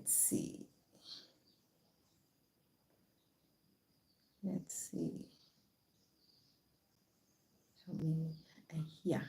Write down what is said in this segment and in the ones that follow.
Let's see. How many are here?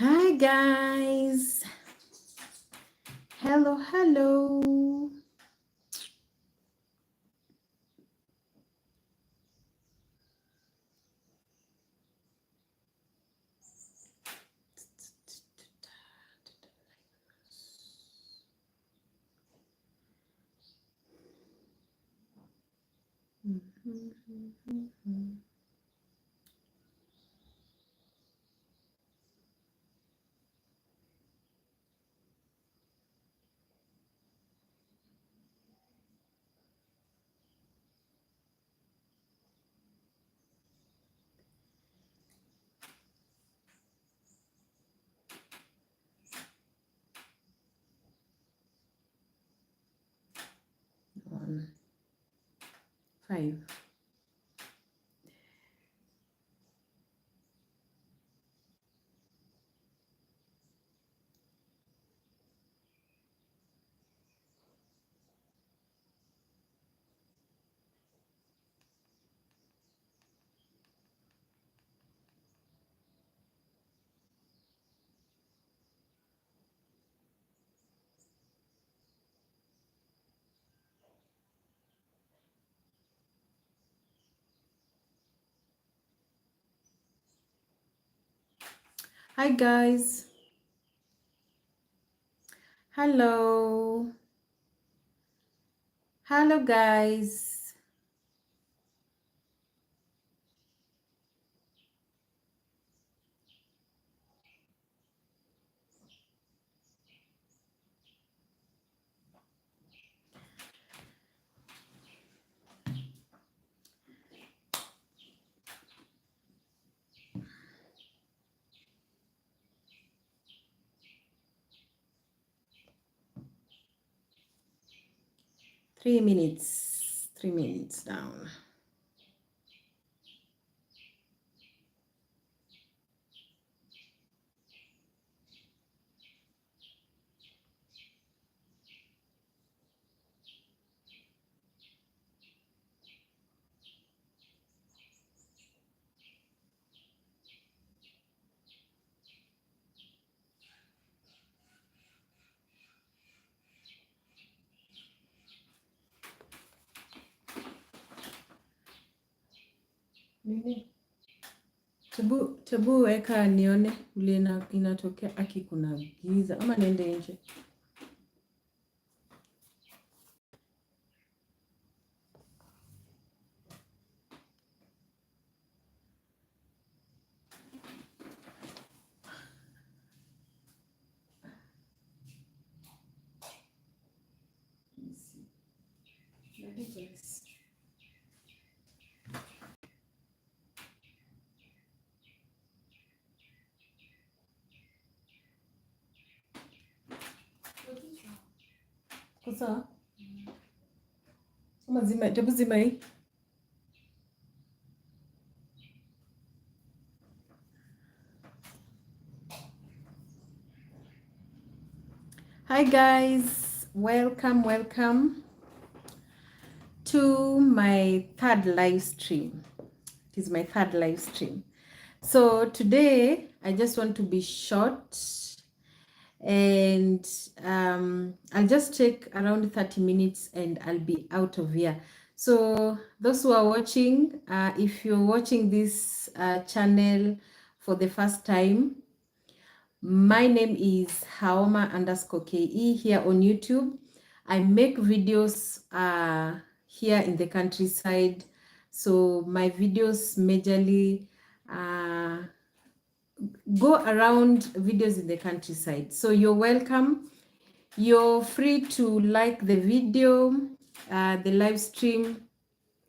Hi guys. Hello. 1, 5. Hi guys. Hello guys. Three minutes down. Nini? Tebu weka nione vile inatokea aki kuna giza ama niende nje. Sasa kama tebu zima hii. Hi guys, welcome to my third live stream. It is my third live stream. So today I just want to be short and I'll just take around 30 minutes and I'll be out of here. So those who are watching, if you're watching this channel for the first time, my name is Haoma_KE here on YouTube. I make videos here in the countryside. So my videos majorly go around videos in the countryside. So you're welcome. You're free to like the video, the live stream.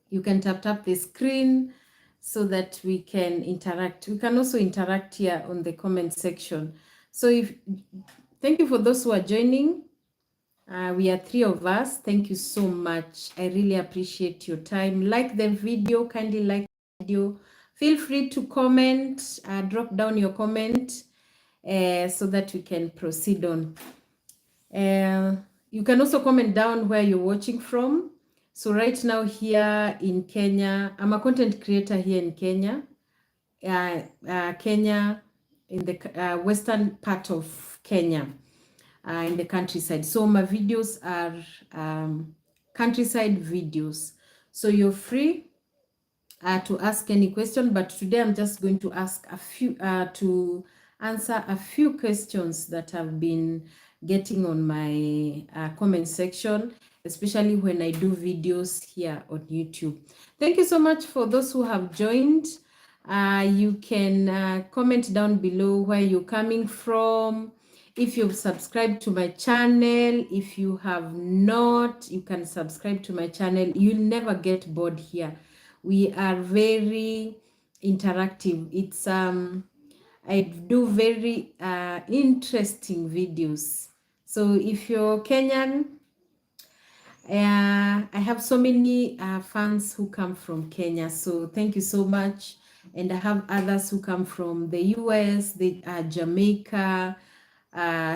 You can tap the screen so that we can interact. We can also interact here on the comment section. So thank you for those who are joining. We are 3 of us. Thank you so much. I really appreciate your time. Like the video, kindly like the video. Feel free to comment, drop down your comment so that we can proceed on. You can also comment down where you're watching from. So right now here in Kenya, I'm a content creator here in Kenya. Kenya, in the western part of Kenya, in the countryside. So my videos are countryside videos. So you're free to ask any question, but today I'm just going to ask a few to answer a few questions that I've been getting on my comment section, especially when I do videos here on YouTube. Thank you so much for those who have joined. You can comment down below where you're coming from. If you've subscribed to my channel, if you have not, you can subscribe to my channel. You'll never get bored here. We are very interactive. It's I do very interesting videos. So if you're Kenyan, I have so many fans who come from Kenya. So thank you so much. And I have others who come from the US, Jamaica.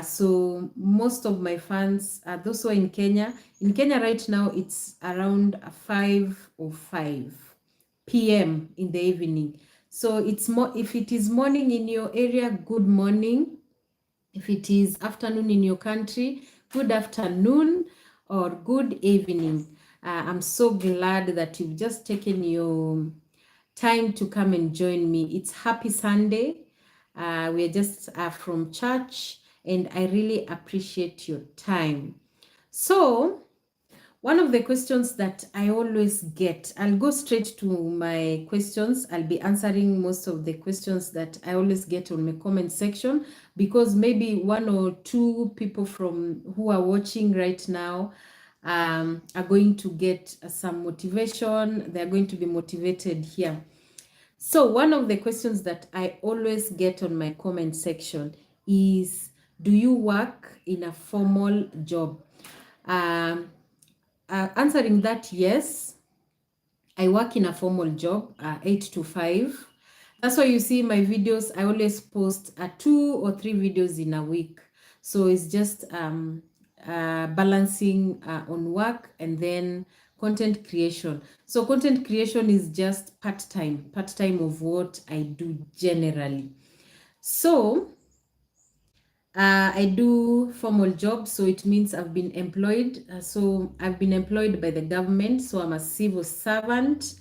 So most of my fans are those who are in Kenya. In Kenya right now, it's around 5:05 p.m. in the evening. So it's more, if it is morning in your area, good morning. If it is afternoon in your country, good afternoon or good evening. I'm so glad that you've just taken your time to come and join me. It's happy Sunday. We're just from church, and I really appreciate your time. So one of the questions that I always get, I'll go straight to my questions. I'll be answering most of the questions that I always get on my comment section, because maybe 1 or 2 people from who are watching right now are going to get some motivation. They're going to be motivated here. So one of the questions that I always get on my comment section is, do you work in a formal job? Answering that, yes, I work in a formal job, 8 to 5. That's why you see my videos, I always post 2 or 3 videos in a week. So it's just balancing on work and then content creation. So content creation is just part-time of what I do generally. So I do formal jobs, so it means I've been employed. So I've been employed by the government, so I'm a civil servant.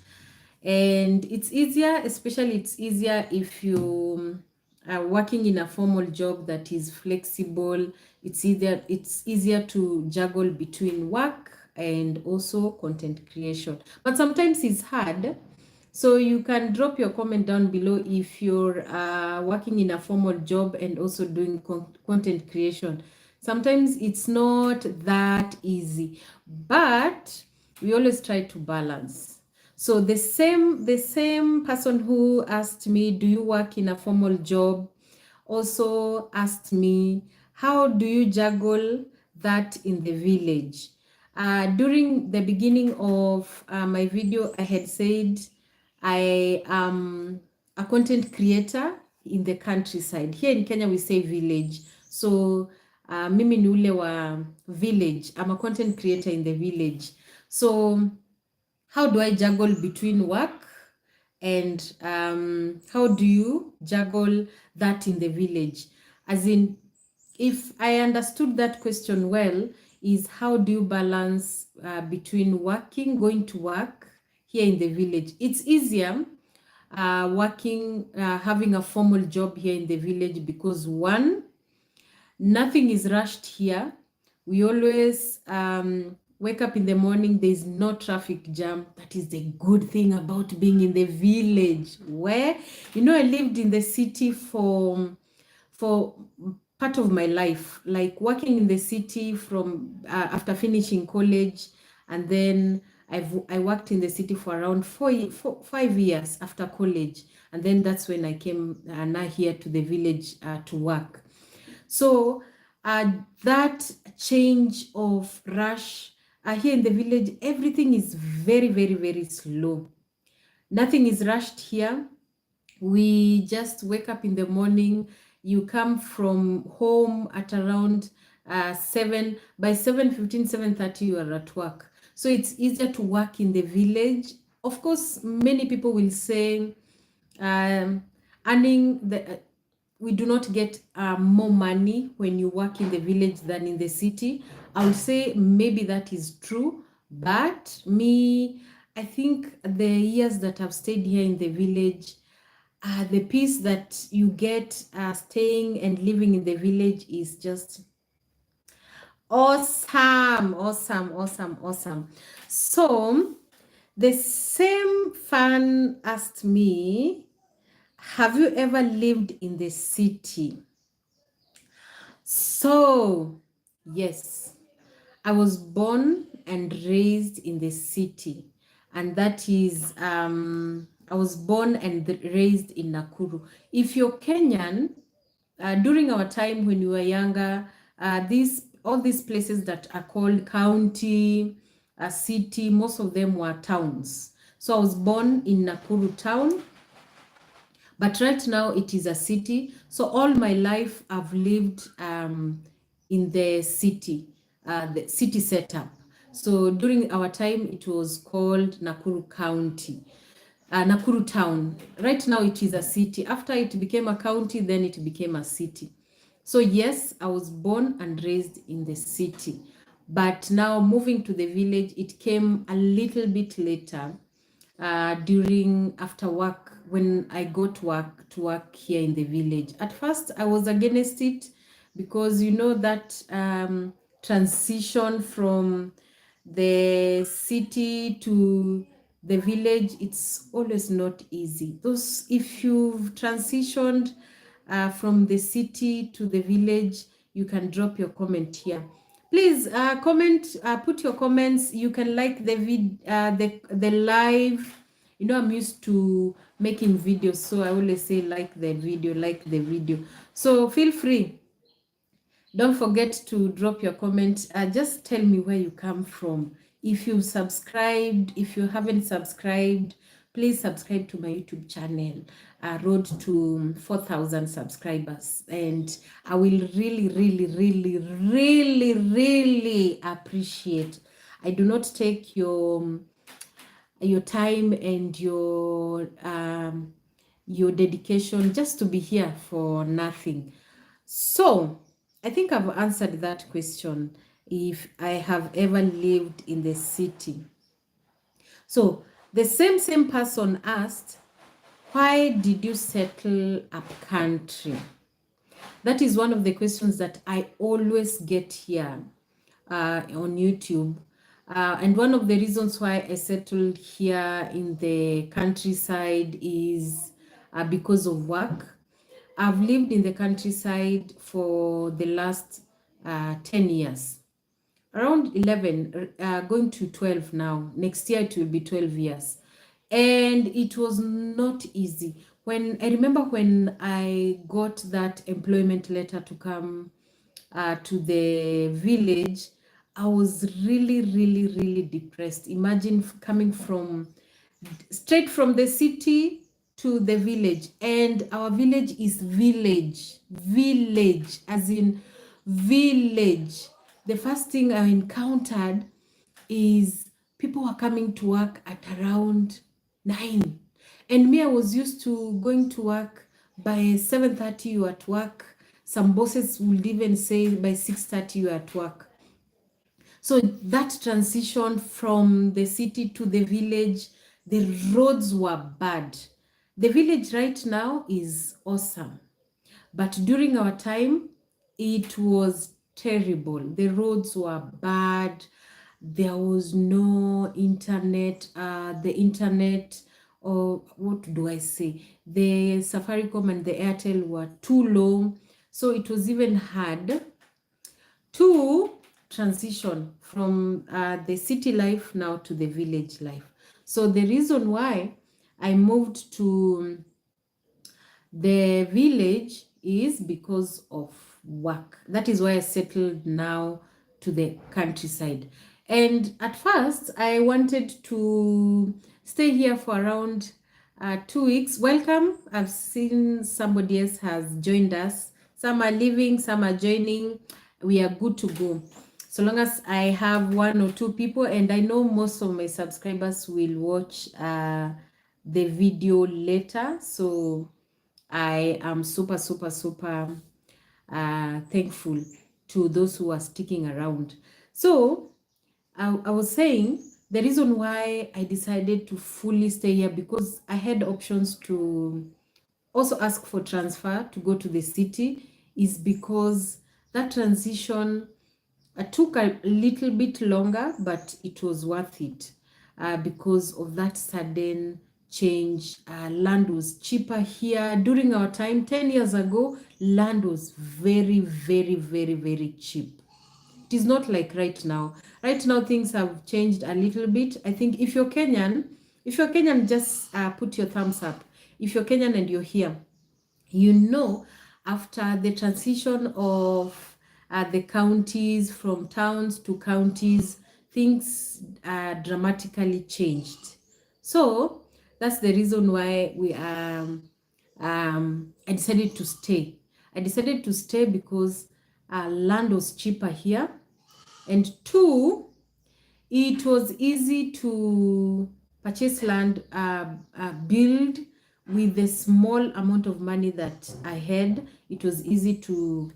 And it's easier, especially it's easier if you are working in a formal job that is flexible. It's easier to juggle between work and also content creation. But sometimes it's hard. So you can drop your comment down below if you're working in a formal job and also doing content creation. Sometimes it's not that easy, but we always try to balance. So the same person who asked me, do you work in a formal job, also asked me, how do you juggle that in the village? During the beginning of my video, I had said I am a content creator in the countryside. Here in Kenya, we say village. So mimi ni ule wa village. I'm a content creator in the village. So how do I juggle between work and how do you juggle that in the village? As in, if I understood that question well, is how do you balance between going to work here in the village? It's easier having a formal job here in the village because, one, nothing is rushed here. We always, wake up in the morning, there's no traffic jam. That is the good thing about being in the village, where, I lived in the city for part of my life, like working in the city from after finishing college, and then I worked in the city for around 5 years after college, and then that's when I came now here to the village to work. So that change of rush here in the village, everything is very, very, very slow. Nothing is rushed here. We just wake up in the morning. You come from home at around 7. By 7:15, 7:30, you are at work. So it's easier to work in the village. Of course, many people will say earning the we do not get more money when you work in the village than in the city. I would say maybe that is true, but I think the years that I've stayed here in the village, the peace that you get staying and living in the village is just awesome, awesome, awesome, awesome. So the same fan asked me, have you ever lived in the city? So, yes, I was born and raised in the city, and that is, I was born and raised in Nakuru. If you're Kenyan, during our time when we were younger, all these places that are called county, city, most of them were towns. So I was born in Nakuru town, but right now it is a city. So all my life I've lived in the city setup. So during our time it was called Nakuru County, Nakuru town. Right now it is a city. After it became a county, then it became a city. So yes, I was born and raised in the city, but now moving to the village, it came a little bit later, during after work, when I got to work here in the village. At first I was against it, because that transition from the city to the village, it's always not easy. If you've transitioned from the city to the village, you can drop your comment here. Please comment, put your comments. You can like the live. I'm used to making videos, so I always say like the video. So feel free. Don't forget to drop your comment. Just tell me where you come from. If you've subscribed, if you haven't subscribed, please subscribe to my YouTube channel. Road to 4,000 subscribers. And I will really, really, really, really, really appreciate. I do not take your time and your dedication just to be here for nothing. So I think I've answered that question, if I have ever lived in the city. So the same person asked, why did you settle up country? That is one of the questions that I always get here on YouTube. And one of the reasons why I settled here in the countryside is because of work. I've lived in the countryside for the last 10 years, around 11, going to 12 now. Next year it will be 12 years. And it was not easy. I remember when I got that employment letter to come to the village, I was really, really, really depressed. Imagine coming straight from the city to the village, and our village is village, as in village. The first thing I encountered is people were coming to work at around 9, and me, I was used to going to work by 7:30. You at work. Some bosses would even say by 6:30 you at work. So that transition from the city to the village, the roads were bad. The village right now is awesome, but during our time, it was terrible. The roads were bad. there was no internet, the internet, or what do I say? The Safaricom and the Airtel were too low. So it was even hard to transition from the city life now to the village life. So the reason why I moved to the village is because of work. That is why I settled now to the countryside. And at first, I wanted to stay here for around 2 weeks. Welcome. I've seen somebody else has joined us. Some are leaving, some are joining. We are good to go. So long as I have 1 or 2 people, and I know most of my subscribers will watch the video later. So I am super, super, super thankful to those who are sticking around. So I was saying the reason why I decided to fully stay here, because I had options to also ask for transfer to go to the city, is because that transition took a little bit longer, but it was worth it because of that sudden change. Land was cheaper here. During our time, 10 years ago, land was very, very, very, very cheap. It is not like right now. Right now, things have changed a little bit. I think if you're Kenyan, just put your thumbs up. If you're Kenyan and you're here, you know, after the transition of the counties from towns to counties, things dramatically changed. So that's the reason why I decided to stay. I decided to stay because land was cheaper here, and two, it was easy to purchase land, build with the small amount of money that I had. It was easy to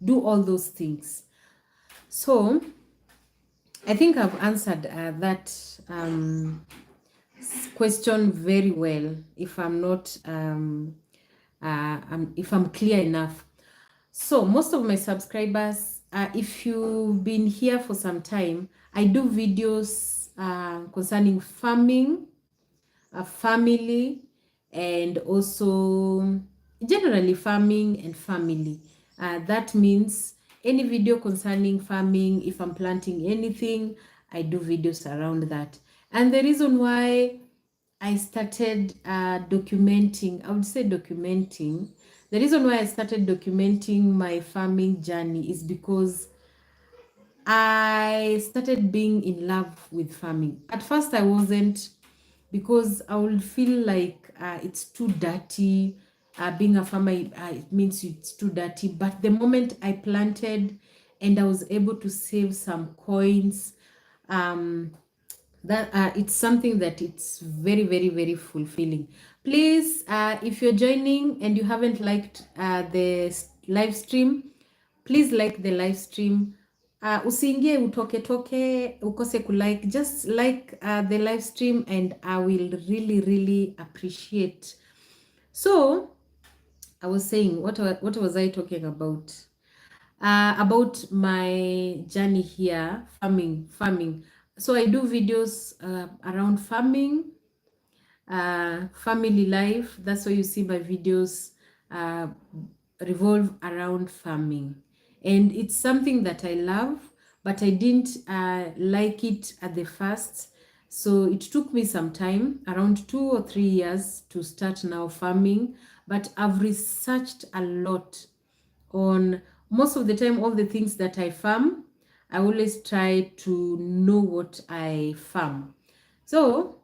do all those things. So I think I've answered that question very well. If I'm not, if I'm clear enough. So most of my subscribers, if you've been here for some time, I do videos concerning farming, family, and also generally farming and family. That means any video concerning farming, if I'm planting anything, I do videos around that. And the reason why I started documenting, I would say documenting, the reason why I started documenting my farming journey is because I started being in love with farming. At first, I wasn't, because I would feel like it's too dirty. Being a farmer, it means it's too dirty. But the moment I planted and I was able to save some coins, that it's something that it's very, very, very fulfilling. Please, if you're joining and you haven't liked the live stream, please like the live stream. Usiingie utoke toke ukose kulike, just like the live stream, and I will really, really appreciate. So I was saying, what was I talking about? About my journey here, farming. So I do videos around farming, family life. That's why you see my videos revolve around farming. And it's something that I love, but I didn't like it at the first. So it took me some time, around 2 or 3 years, to start now farming. But I've researched a lot on, most of the time, all the things that I farm. I always try to know what I farm. So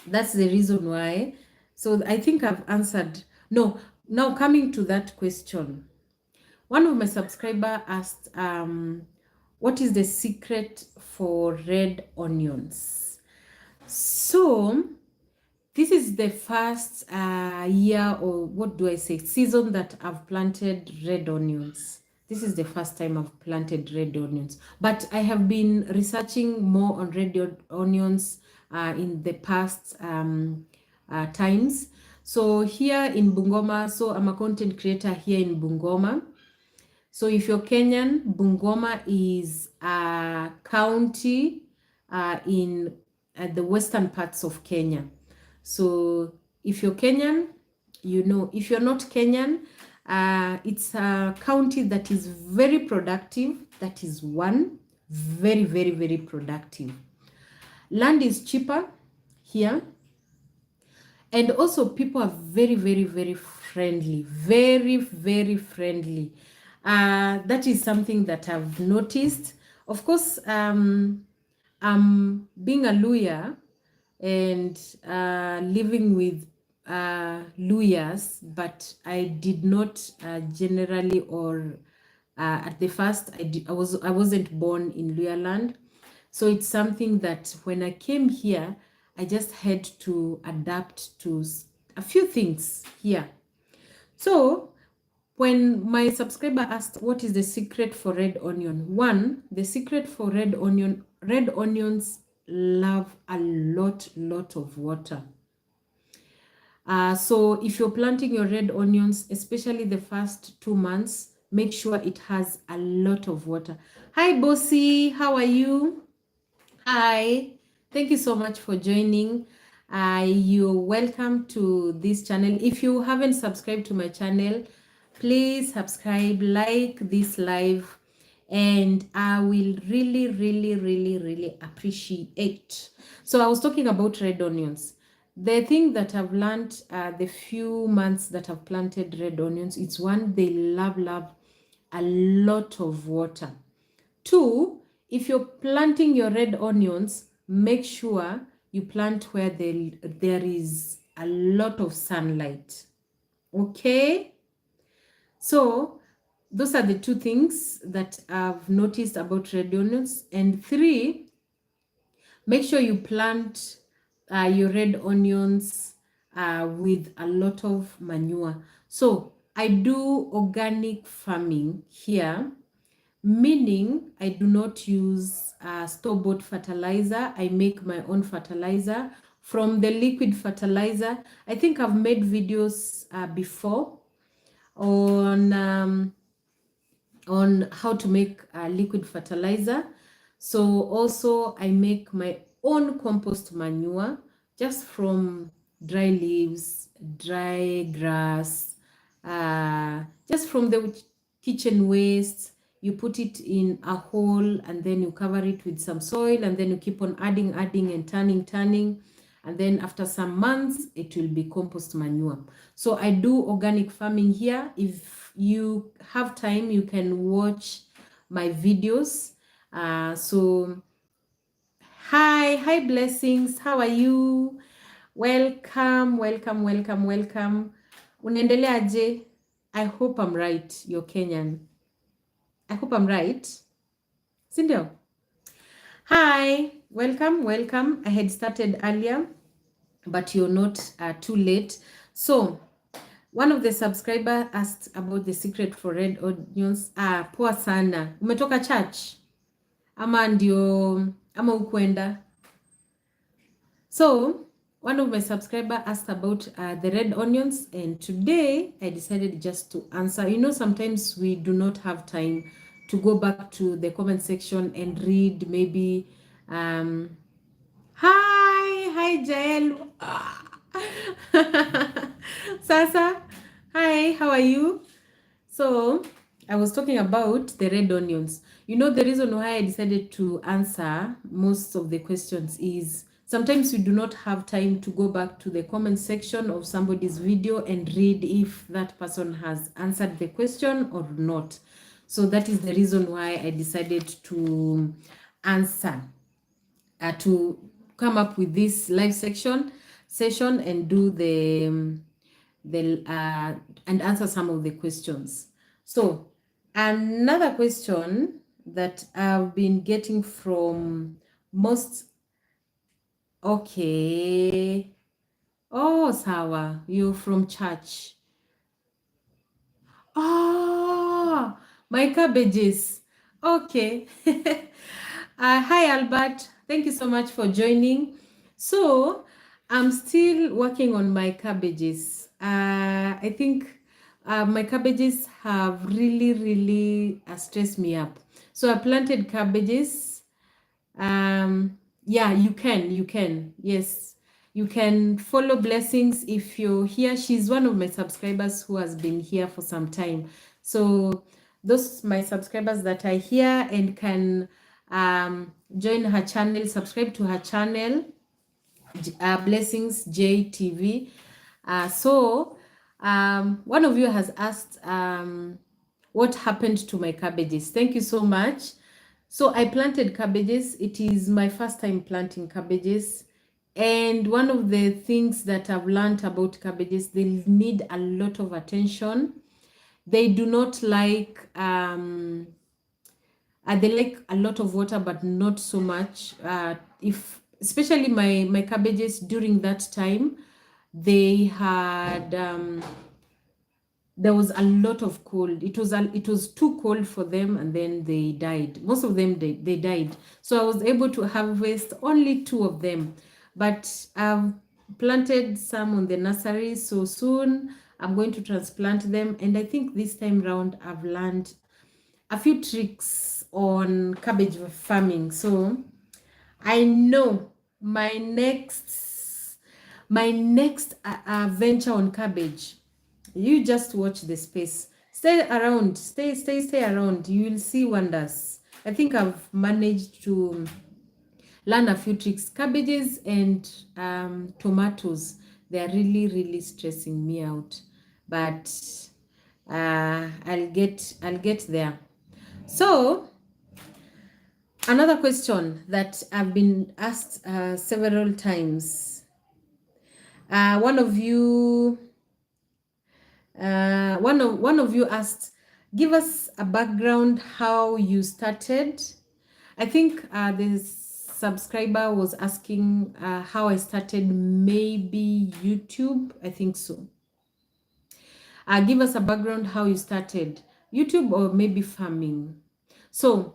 that's the reason why. So I think I've answered. No, now coming to that question. One of my subscriber asked, what is the secret for red onions? So this is the first year, or what do I say, season that I've planted red onions. This is the first time I've planted red onions. But I have been researching more on red onions in the past times. So here in Bungoma, so I'm a content creator here in Bungoma. So if you're Kenyan, Bungoma is a county in the western parts of Kenya. So if you're Kenyan, you know. If you're not Kenyan, it's a county that is very productive. That is one. Very, very, very productive. Land is cheaper here. And also people are very, very, very friendly. Very, very friendly. That is something that I've noticed. Of course, being a Luya and living with Luyas, but I did not generally, or at the first, I wasn't born in Luya land. So it's something that when I came here, I just had to adapt to a few things here. So when my subscriber asked what is the secret for red onion, one, the secret for red onions love a lot of water. So if you're planting your red onions, especially the first 2 months, make sure it has a lot of water. Hi, Bossy, how are you? Hi, thank you so much for joining. You're welcome to this channel. If you haven't subscribed to my channel, please subscribe, like this live, and I will really appreciate. So I was talking about red onions. The thing that I've learned the few months that I've planted red onions, it's one, they love a lot of water. Two, if you're planting your red onions, make sure you plant where there is a lot of sunlight. Okay? So those are the two things that I've noticed about red onions. And three, make sure you plant your red onions with a lot of manure. So I do organic farming here, meaning I do not use store-bought fertilizer. I make my own fertilizer from the liquid fertilizer. I think I've made videos before on how to make liquid fertilizer. So also I make my own compost manure just from dry leaves, dry grass, just from the kitchen waste. You put it in a hole and then you cover it with some soil, and then you keep on adding and turning. And then after some months, it will be compost manure. So I do organic farming here. If you have time, you can watch my videos. So hi Blessings, how are you? Welcome. Unaendeleaje? I hope I'm right. You're Kenyan. I hope I'm right. Sindio? Hi, welcome. I had started earlier, but you're not too late. So one of the subscriber asked about the secret for red onions. Poa sana. Umetoka church? Ama ukwenda? So one of my subscriber asked about the red onions, and today I decided just to answer. You know, sometimes we do not have time to go back to the comment section and read maybe hi Jael. Sasa, hi, how are you? So I was talking about the red onions. You know, the reason why I decided to answer most of the questions is sometimes we do not have time to go back to the comment section of somebody's video and read if that person has answered the question or not. So that is the reason why I decided to answer, to come up with this live session and do the and answer some of the questions. So another question that I've been getting from most, okay, oh sawa, you're from church. Oh, my cabbages. Okay. Hi Albert, thank you so much for joining. So I'm still working on my cabbages. I think my cabbages have really stressed me up. So I planted cabbages Yeah, you can. Yes. You can follow Blessings if you're here. She's one of my subscribers who has been here for some time. So those my subscribers that are here and can join her channel, subscribe to her channel, Blessings JTV. One of you has asked what happened to my cabbages. Thank you so much. So I planted cabbages. It is my first time planting cabbages. And one of the things that I've learned about cabbages, they need a lot of attention. They do not like, they like a lot of water, but not so much. If especially my cabbages during that time, they had there was a lot of cold. It was too cold for them, and then they died. Most of them they died. So I was able to harvest only two of them, but I've planted some on the nursery. So soon I'm going to transplant them, and I think this time round I've learned a few tricks on cabbage farming. So I know my next venture on cabbage. You just watch the space. Stay around. Stay around. You will see wonders. I think I've managed to learn a few tricks. Cabbages and tomatoes. They are really stressing me out. But I'll get there. So another question that I've been asked several times. One of you asked, give us a background how you started. I think the subscriber was asking how I started, maybe YouTube. I think so. Give us a background how you started, YouTube or maybe farming. So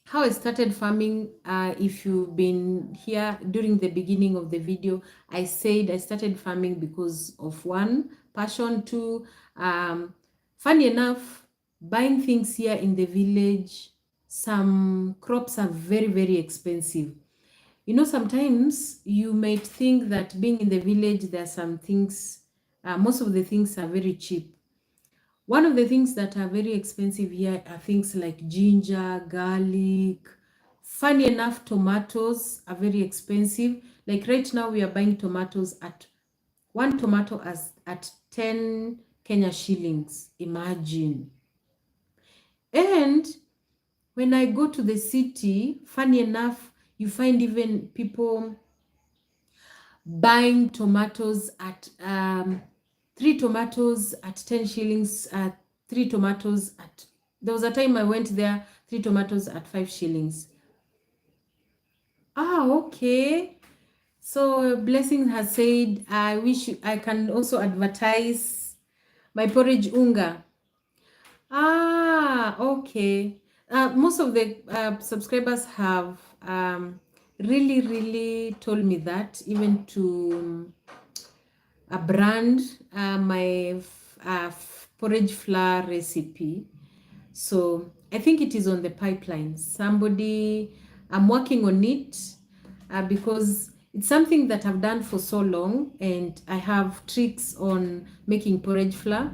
how I started farming, if you've been here during the beginning of the video, I said I started farming because of one, passion, two, funny enough, buying things here in the village, some crops are very expensive. You know, sometimes you might think that being in the village, there are some things, most of the things are very cheap. One of the things that are very expensive here are things like ginger, garlic. Funny enough, tomatoes are very expensive. Like right now, we are buying tomatoes at one tomato at 10 Kenya shillings. Imagine. And when I go to the city, funny enough, you find even people buying tomatoes at three tomatoes at 10 shillings, three tomatoes at, there was a time I went there, three tomatoes at 5 shillings. Okay. So Blessing has said, I wish I can also advertise my porridge unga. Okay. Most of the subscribers have really told me that, even to a brand my porridge flour recipe. So I think it is on the pipeline. I'm working on it because it's something that I've done for so long, and I have tricks on making porridge flour.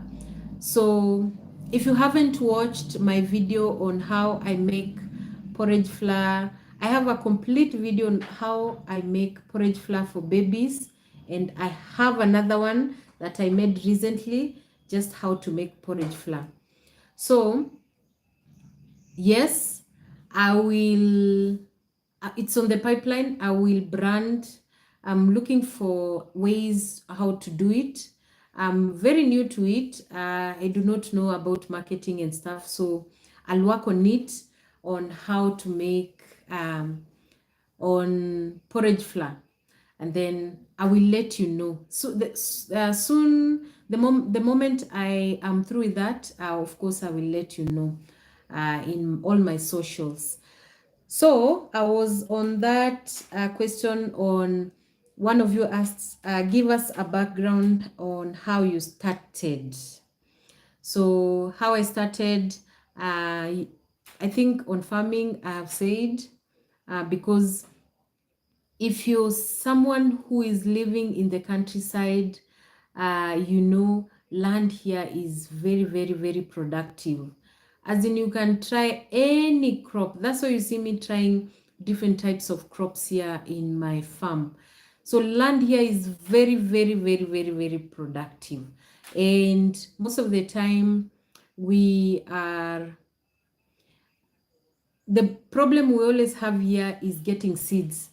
So if you haven't watched my video on how I make porridge flour, I have a complete video on how I make porridge flour for babies, and I have another one that I made recently, just how to make porridge flour. So yes, I will, it's on the pipeline. I will brand. I'm looking for ways how to do it. I'm very new to it. I do not know about marketing and stuff. So I'll work on it, on how to make on porridge flour. And then I will let you know. So soon, the moment I am through with that, of course, I will let you know in all my socials. So I was on that question on, one of you asked, give us a background on how you started. So how I started, I think on farming, I have said, because if you're someone who is living in the countryside, land here is very, very, very productive. As in, you can try any crop. That's why you see me trying different types of crops here in my farm. So land here is very, very, very, very, very productive. And most of the time, the problem we always have here is getting seeds.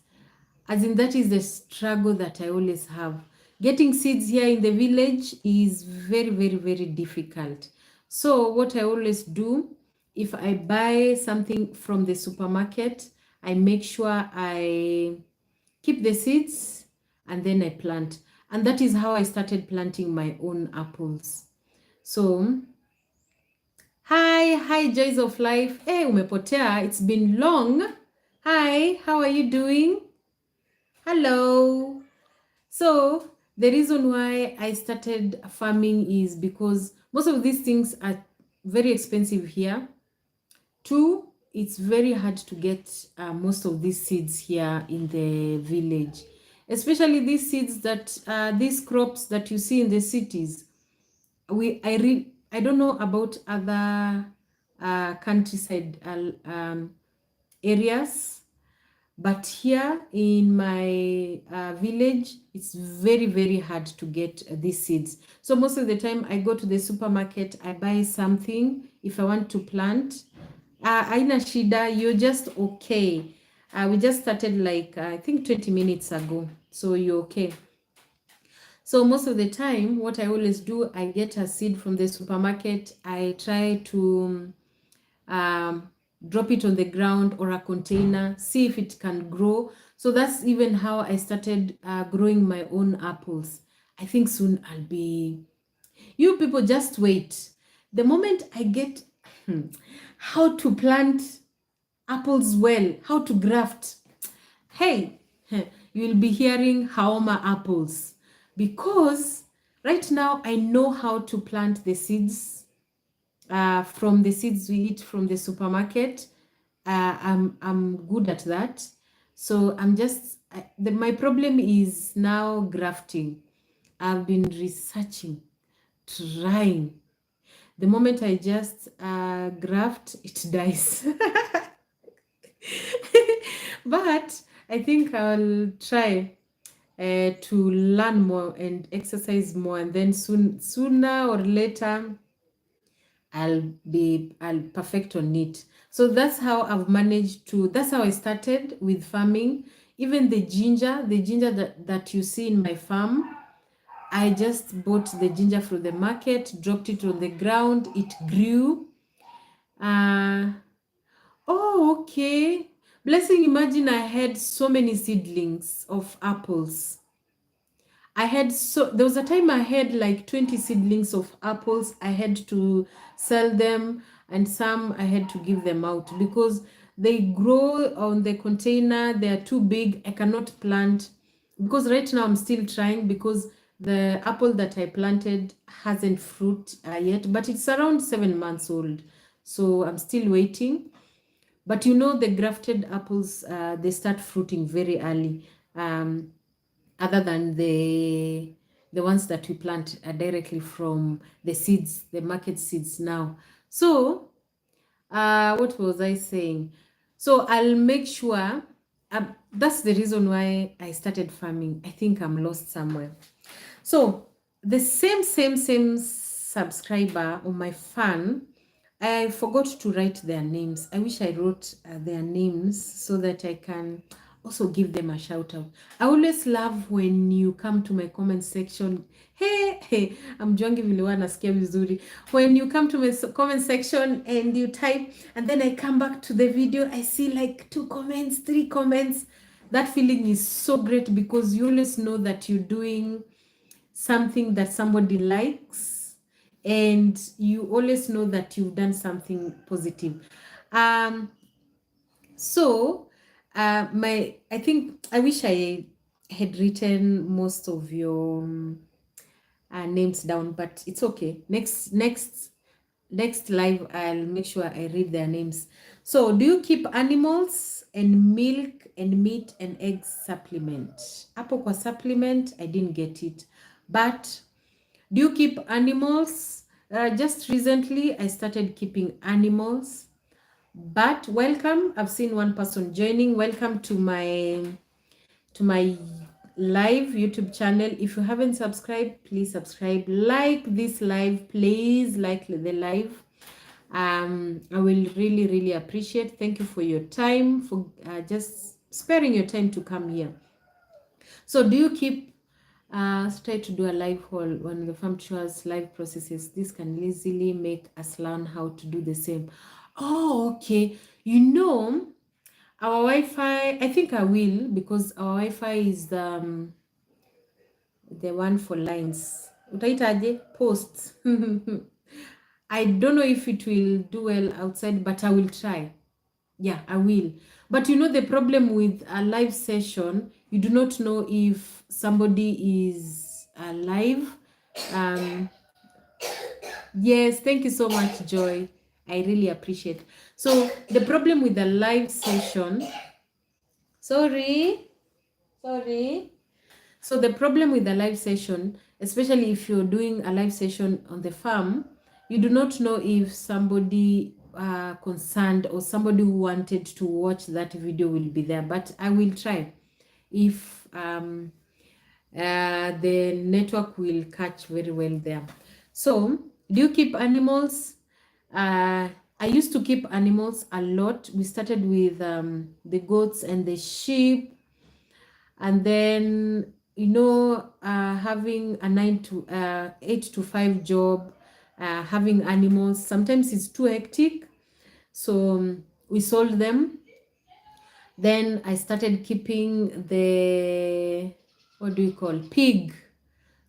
As in, that is the struggle that I always have. Getting seeds here in the village is very, very, very difficult. So what I always do, if I buy something from the supermarket, I make sure I keep the seeds and then I plant. And that is how I started planting my own apples. So, hi, Joys of Life. Hey, umepotea. It's been long. Hi, how are you doing? Hello. So the reason why I started farming is because most of these things are very expensive here. Two, it's very hard to get most of these seeds here in the village, especially these seeds that these crops that you see in the cities. I don't know about other countryside areas, but here in my village, it's very, very hard to get these seeds. So most of the time I go to the supermarket, I buy something if I want to plant. Aina shida, you're just okay. We just started like, I think 20 minutes ago. So you're okay. So most of the time, what I always do, I get a seed from the supermarket. I try to drop it on the ground or a container, see if it can grow. So that's even how I started growing my own apples. I think soon I'll be, you people just wait. The moment I get how to plant apples well, how to graft, hey, you'll be hearing Haoma apples, because right now I know how to plant the seeds from the seeds we eat from the supermarket. I'm good at that. So my problem is now grafting. I've been researching, trying. The moment I just graft, it dies. But I think I'll try to learn more and exercise more, and then sooner or later I'll perfect on it. So that's how that's how I started with farming. Even the ginger that you see in my farm, I just bought the ginger from the market, dropped it on the ground, it grew. Oh, okay. Blessing, imagine I had so many seedlings of apples. There was a time I had like 20 seedlings of apples. I had to sell them, and some I had to give them out because they grow on the container. They are too big. I cannot plant because right now I'm still trying, because the apple that I planted hasn't fruit yet, but it's around 7 months old. So I'm still waiting. But the grafted apples, they start fruiting very early. Other than the ones that we plant directly from the seeds, the market seeds now. So what was I saying? So I'll make sure, that's the reason why I started farming. I think I'm lost somewhere. So the same subscriber on my fan, I forgot to write their names. I wish I wrote their names so that I can also give them a shout out. I always love when you come to my comment section. Hey, I'm Juggling vile nasikia vizuri. When you come to my comment section and you type, and then I come back to the video, I see like 2 comments, 3 comments. That feeling is so great, because you always know that you're doing something that somebody likes, and you always know that you've done something positive. So I think I wish I had written most of your names down, but it's okay. Next live, I'll make sure I read their names. So, do you keep animals and milk and meat and egg supplement. Hapo kwa supplement, I didn't get it. But do you keep animals? Just recently, I started keeping animals. But welcome, I've seen one person joining. Welcome to my live YouTube channel. If you haven't subscribed, please subscribe. Like this live, please like the live. I will really appreciate. Thank you for your time, for just sparing your time to come here. So do you keep try to do a live haul on the farm chores live processes? This can easily make us learn how to do the same. Oh, okay. You know, our Wi-Fi, I think I will, because our Wi-Fi is the one for lines. Utaitaje? Posts. I don't know if it will do well outside, but I will try. Yeah, I will. But you know, the problem with a live session, you do not know if somebody is live. Yes, thank you so much, Joy. I really appreciate. So the problem with the live session, sorry. So the problem with the live session, especially if you're doing a live session on the farm, you do not know if somebody concerned or somebody who wanted to watch that video will be there. But I will try if the network will catch very well there. So do you keep animals? I used to keep animals a lot. We started with the goats and the sheep, and then having a 8 to 5 job, having animals, sometimes it's too hectic, so we sold them. Then I started keeping the, what do you call, pig.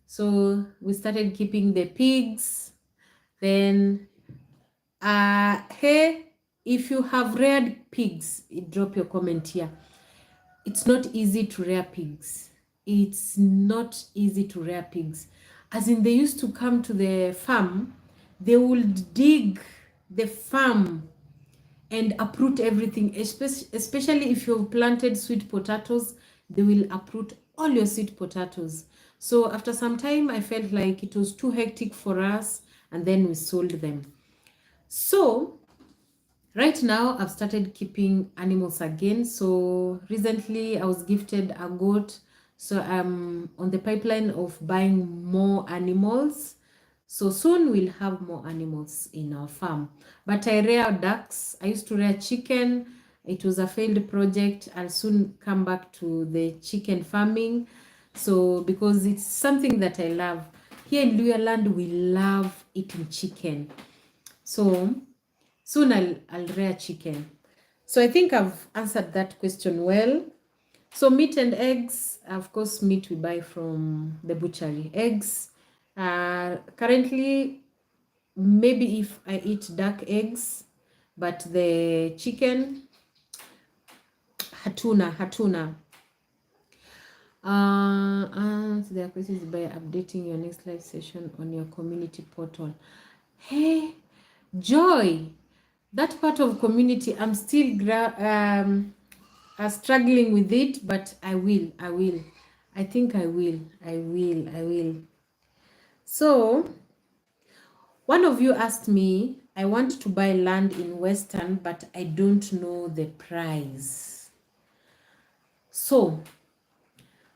So we started keeping the pigs. Then hey, if you have reared pigs, drop your comment here. It's not easy to rear pigs. It's not easy to rear pigs. As in, they used to come to the farm, they would dig the farm and uproot everything, especially if you've planted sweet potatoes, they will uproot all your sweet potatoes. So after some time, I felt like it was too hectic for us, and then we sold them. So right now, I've started keeping animals again. So recently, I was gifted a goat. So I'm on the pipeline of buying more animals. So soon we'll have more animals in our farm. But I rear ducks. I used to rear chicken. It was a failed project. I'll soon come back to the chicken farming. So because it's something that I love. Here in Luyaland, we love eating chicken. So soon I'll rear chicken. So I think I've answered that question well. So meat and eggs, of course, meat we buy from the butchery. Eggs, currently, maybe if I eat duck eggs, but the chicken, hatuna. Answer their questions by updating your next live session on your community portal. Hey, Joy, that part of community, I'm still struggling with it, but I will. I think I will. So one of you asked me, I want to buy land in Western, but I don't know the price. So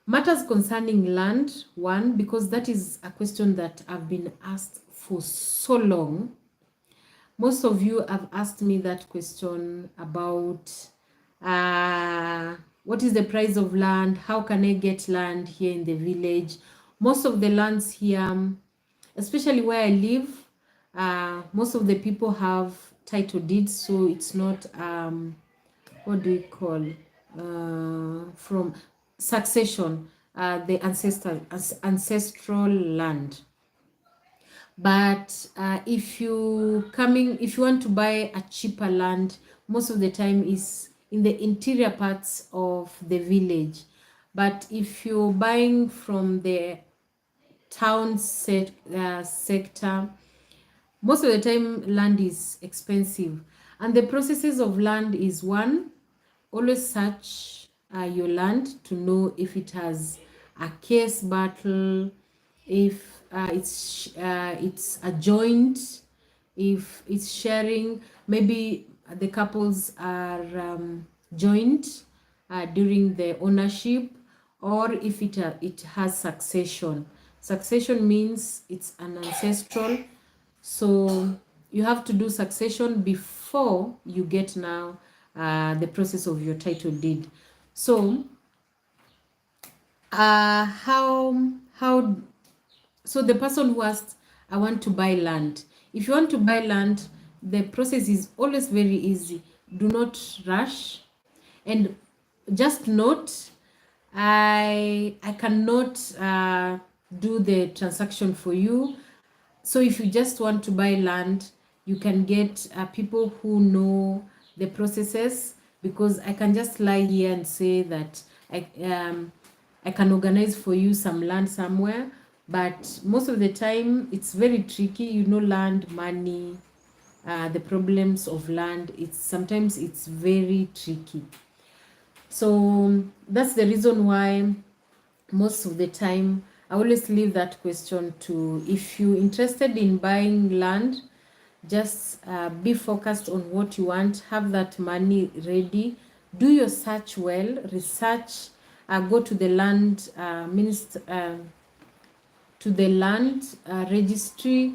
matters concerning land, one, because that is a question that I've been asked for so long. Most of you have asked me that question about what is the price of land? How can I get land here in the village? Most of the lands here, especially where I live, most of the people have title deeds, so it's not, what do you call, from succession, the ancestral land. But if you want to buy a cheaper land, most of the time is in the interior parts of the village. But if you're buying from the town sector, most of the time land is expensive. And the processes of land is, one, always search your land to know if it has a case battle, if it's a joint, if it's sharing. Maybe the couples are joint during the ownership, or if it has succession. Succession means it's an ancestral, so you have to do succession before you get now the process of your title deed. So how so the person who asked, I want to buy land. If you want to buy land, the process is always very easy. Do not rush. And just note, I cannot do the transaction for you. So if you just want to buy land, you can get people who know the processes, because I can just lie here and say that I can organize for you some land somewhere, but most of the time it's very tricky. You know, land, money, the problems of land. Sometimes it's very tricky. So that's the reason why most of the time I always leave that question to, if you're interested in buying land, just be focused on what you want, have that money ready, do your search well, research, go to the land registry,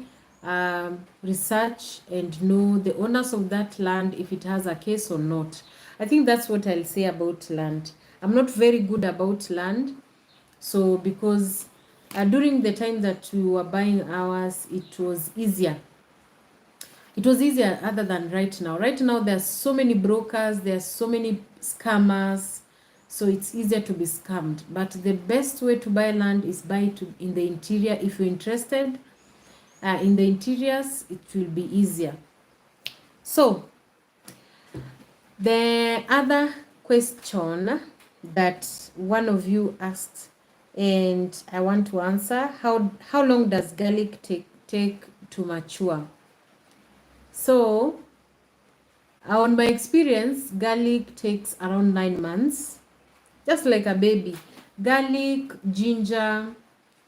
research and know the owners of that land, if it has a case or not. I think that's what I'll say about land. I'm not very good about land. So because during the time that we were buying ours, it was easier. It was easier other than right now. Right now, there are so many brokers, there are so many scammers, so it's easier to be scammed. But the best way to buy land is buy it in the interior. If you're interested in the interiors, it will be easier. So the other question that one of you asked, and I want to answer, how long does garlic take to mature? So on my experience, garlic takes around 9 months, just like a baby. Garlic, ginger,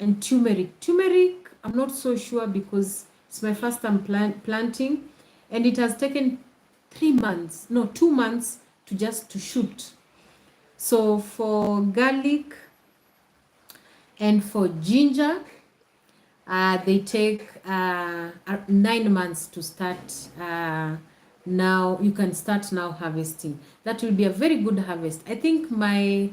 and turmeric. Turmeric, I'm not so sure because it's my first time planting, and it has taken 2 months to shoot. So for garlic and for ginger, they take 9 months to start. Now you can start now harvesting. That will be a very good harvest. I think my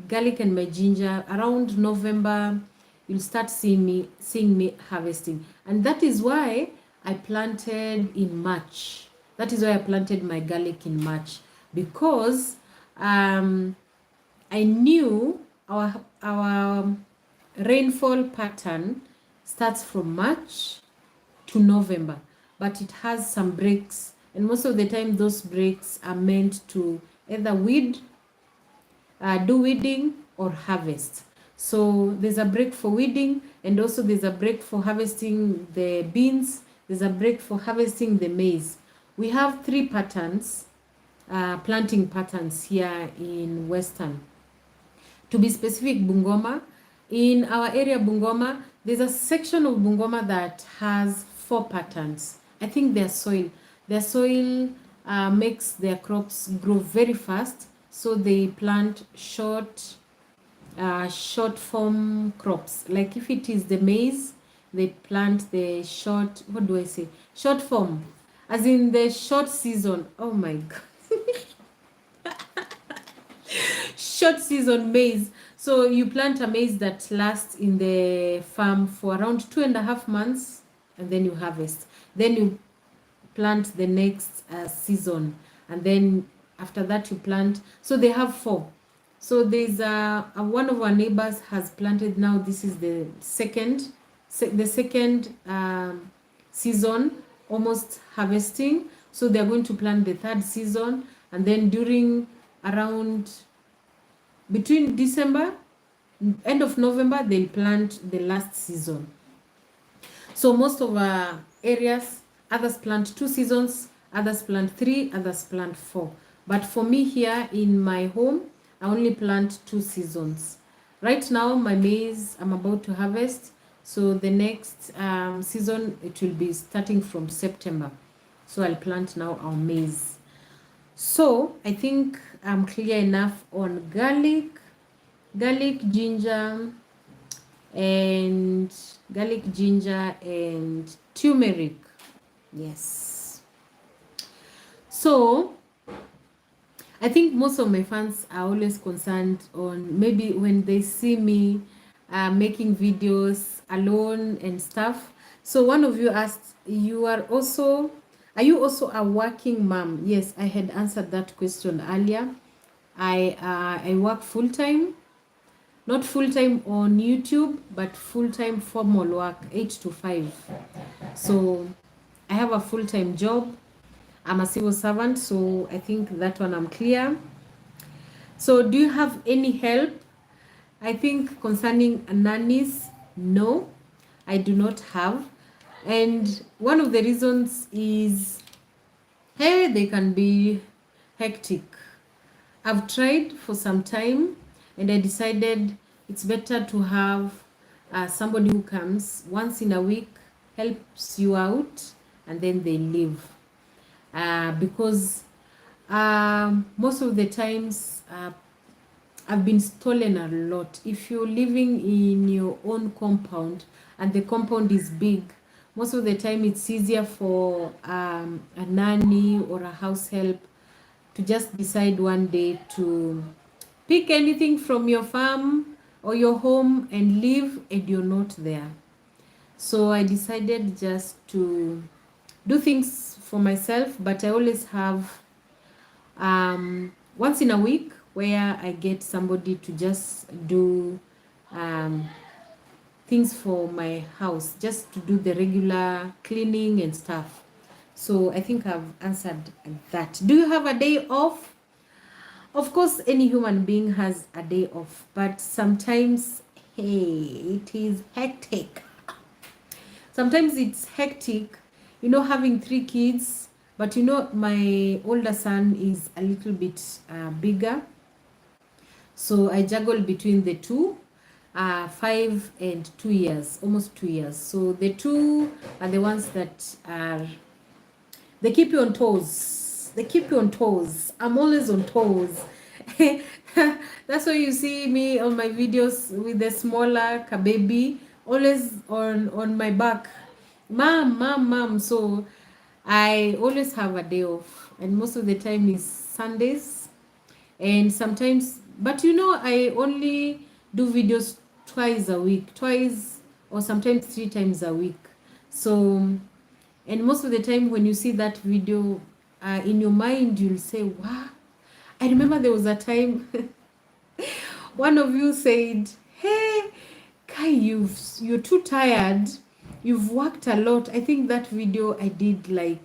garlic and my ginger, around November, you'll start seeing me harvesting. And that is why I planted in March. That is why I planted my garlic in March, because I knew our rainfall pattern starts from March to November, but it has some breaks, and most of the time those breaks are meant to either do weeding or harvest. So there's a break for weeding, and also there's a break for harvesting the beans. There's a break for harvesting the maize. We have 3 patterns, planting patterns here in Western. To be specific, Bungoma. In our area, Bungoma, there's a section of Bungoma that has 4 patterns. I think their soil makes their crops grow very fast, so they plant short form crops. Like if it is the maize, they plant the short form, as in the short season. Oh my god. Short season maize. So you plant a maize that lasts in the farm for around 2.5 months, and then you harvest. Then you plant the next season, and then after that you plant. So they have 4. So there's one of our neighbors has planted now. This is the second season, almost harvesting. So they're going to plant the 3rd season, and then during around between December, end of November, they'll plant the last season. So most of our areas, others plant 2 seasons, others plant 3, others plant 4. But for me here in my home, I only plant 2 seasons. Right now, my maize, I'm about to harvest. So the next season, it will be starting from September. So I'll plant now our maize. So I think I'm clear enough on garlic, ginger, and turmeric. Yes. So I think most of my fans are always concerned on maybe when they see me making videos alone and stuff. So one of you asked, are you also a working mom? Yes, I had answered that question earlier. I work full time, not full time on YouTube, but full time formal work, 8 to 5. So I have a full time job. I'm a civil servant, so I think that one I'm clear. So do you have any help? I think concerning nannies, no, I do not have. And one of the reasons is, hey, they can be hectic. I've tried for some time and I decided it's better to have somebody who comes once in a week, helps you out, and then they leave. Because most of the times I've been stolen a lot. If you're living in your own compound and the compound is big, most of the time it's easier for a nanny or a house help to just decide one day to pick anything from your farm or your home and leave, and you're not there. So I decided just to do things for myself, but I always have once in a week where I get somebody to just do things for my house, just to do the regular cleaning and stuff. So I think I've answered that. Do you have a day off? Of course, any human being has a day off, but sometimes, hey, it is hectic. Sometimes it's hectic, having 3 kids, but my older son is a little bit bigger. So I juggle between the two, 5 and 2 years, almost 2 years. So the two are the ones that they keep you on toes. They keep you on toes. I'm always on toes. That's why you see me on my videos with the smaller baby, always on my back. Mom. So I always have a day off, and most of the time is Sundays. And sometimes, but I only do videos twice or sometimes 3 times a week. So, and most of the time when you see that video, in your mind you'll say, wow. I remember there was a time one of you said, hey Kai, you're too tired, you've worked a lot. I think that video I did like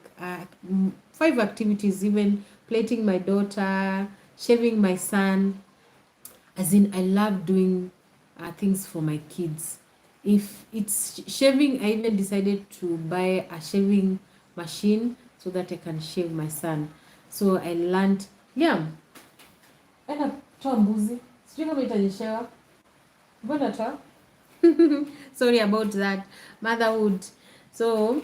5 activities, even plating my daughter, shaving my son. As in, I love doing things for my kids. If it's shaving, I even decided to buy a shaving machine so that I can shave my son. So I learned, yeah. Enda toa mbuzi. Sijui kama itanyeshewa. Mbona toa? Sorry about that. Motherhood. So,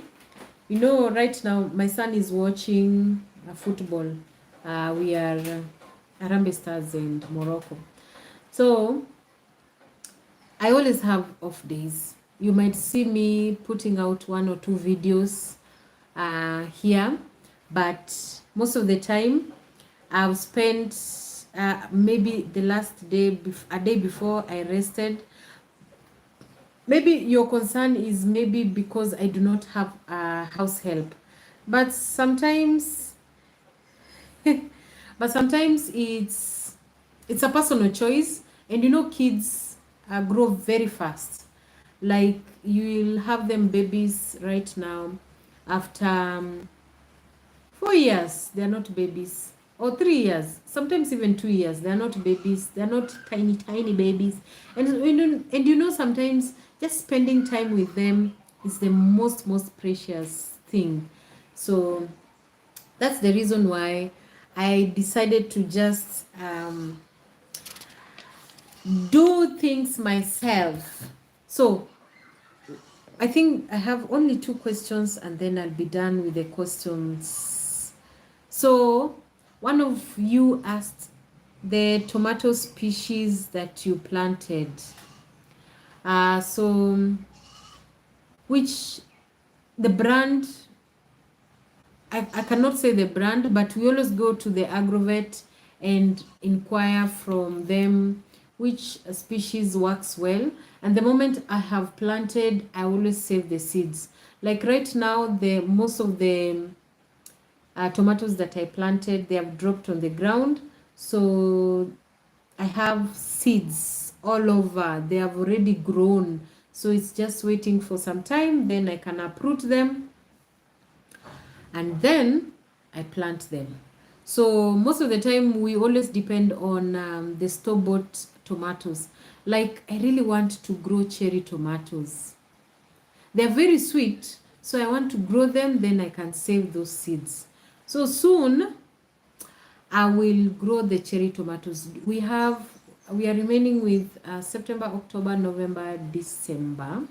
right now my son is watching football. We are Harambee Stars and Morocco. So I always have off days. You might see me putting out 1 or 2 videos here, but most of the time I've spent maybe the last day, a day before I rested. Maybe your concern is maybe because I do not have house help, but sometimes it's a personal choice. And kids grow very fast. Like, you will have them babies right now. After 4 years, they are not babies. Or 3 years, sometimes even 2 years, they are not babies. They are not tiny babies. And sometimes just spending time with them is the most precious thing. So that's the reason why I decided to just do things myself. So I think I have only 2 questions and then I'll be done with the questions. So one of you asked the tomato species that you planted. So which the brand, I cannot say the brand, but we always go to the agrovet and inquire from them which species works well. And the moment I have planted, I always save the seeds. Like right now, the most of the tomatoes that I planted, they have dropped on the ground. So I have seeds all over. They have already grown. So it's just waiting for some time. Then I can uproot them and then I plant them. So most of the time we always depend on the store-bought tomatoes. Like I really want to grow cherry tomatoes. They're very sweet, so I want to grow them, then I can save those seeds. So soon I will grow the cherry tomatoes. We are remaining with September, October, November, December.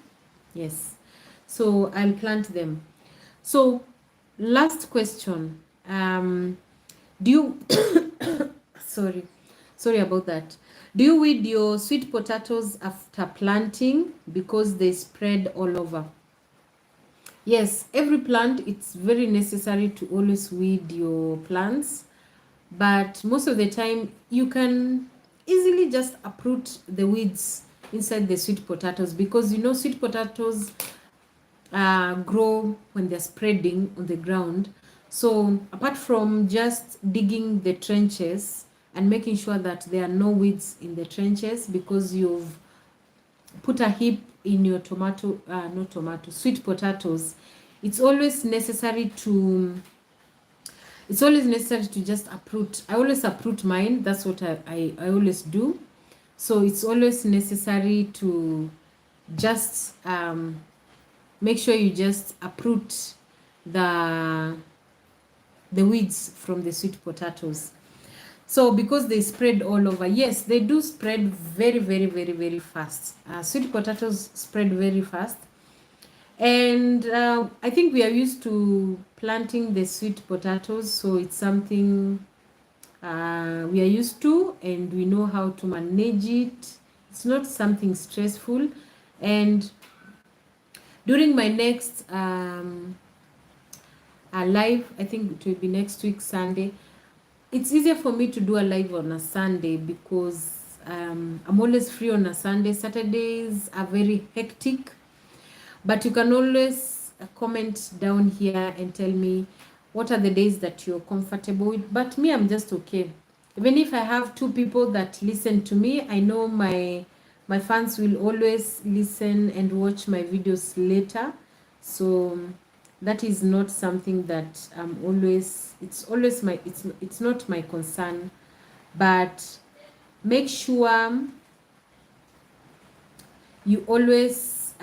Yes. So I'll plant them. So last question. Do you sorry about that. Do you weed your sweet potatoes after planting because they spread all over? Yes, every plant, it's very necessary to always weed your plants, but most of the time you can easily just uproot the weeds inside the sweet potatoes, because sweet potatoes grow when they're spreading on the ground. So apart from just digging the trenches and making sure that there are no weeds in the trenches, because you've put a heap in your sweet potatoes, it's always necessary to just uproot. I always uproot mine. That's what I always do. So it's always necessary to just make sure you just uproot the weeds from the sweet potatoes. So because they spread all over, yes, they do spread very, very, very, very fast. Sweet potatoes spread very fast. And I think we are used to planting the sweet potatoes, so it's something we are used to and we know how to manage it. It's not something stressful. And during my next live, I think it will be next week, Sunday, it's easier for me to do a live on a Sunday because I'm always free on a Sunday. Saturdays are very hectic, but you can always comment down here and tell me what are the days that you're comfortable with. But me, I'm just okay. Even if I have 2 people that listen to me, I know my fans will always listen and watch my videos later. So that is not something that it's not my concern. But make sure you always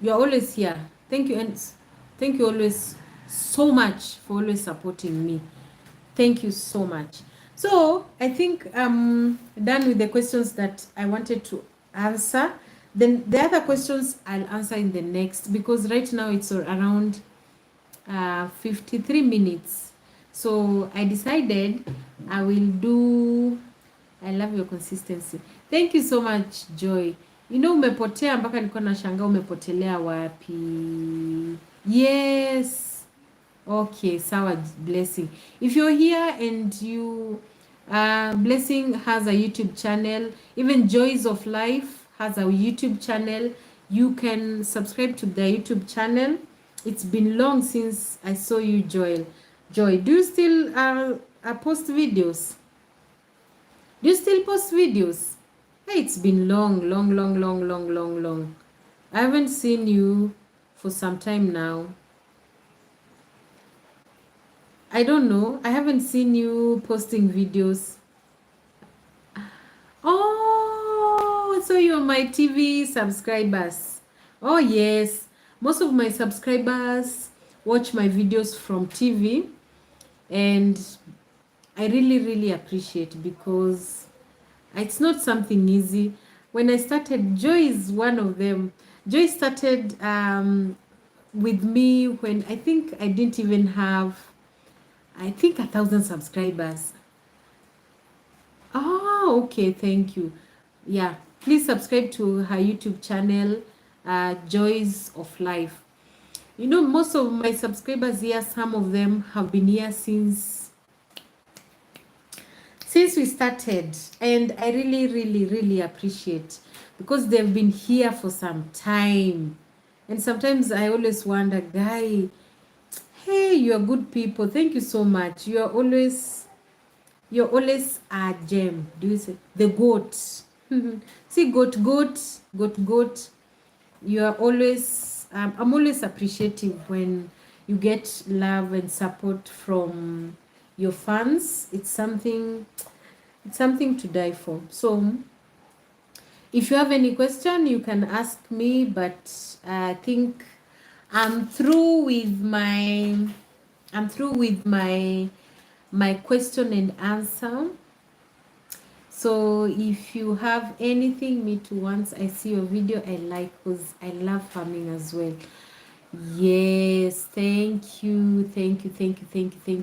you're always here. Thank you, and thank you always so much for always supporting me. Thank you so much. So I think I'm done with the questions that I wanted to answer. Then the other questions I'll answer in the next, because right now it's around 53 minutes. So I decided I will do. I love your consistency. Thank you so much, Joy. Umepotea mpaka nilikuwa nashangaa umepotelea wapi. Yes. Okay, sawa, Blessing. If you're here and you Blessing has a YouTube channel, even Joys of Life has a YouTube channel. You can subscribe to the YouTube channel. It's been long since I saw you, Joy. Do you still post videos? Do you still post videos? Hey, it's been long. I haven't seen you for some time now. I don't know. I haven't seen you posting videos. Oh, so you're my TV subscribers. Oh, yes. Most of my subscribers watch my videos from TV. And I really appreciate, because it's not something easy. When I started, Joy is one of them. Joy started with me when I think I didn't even have, I think, 1,000 subscribers. Oh, okay, thank you. Yeah, please subscribe to her YouTube channel, Joys of Life. You know, most of my subscribers here, some of them have been here since we started, and I really appreciate, because they've been here for some time. And sometimes I always wonder, guy, hey, you're good people, thank you so much, you're always a gem. Do you say the goat? See, goat, you are always I'm always appreciative when you get love and support from your fans. It's something to die for. So if you have any question, you can ask me, but I think I'm through with my question and answer. So if you have anything, me too, once I see your video, I like, because I love farming as well. Yes, thank you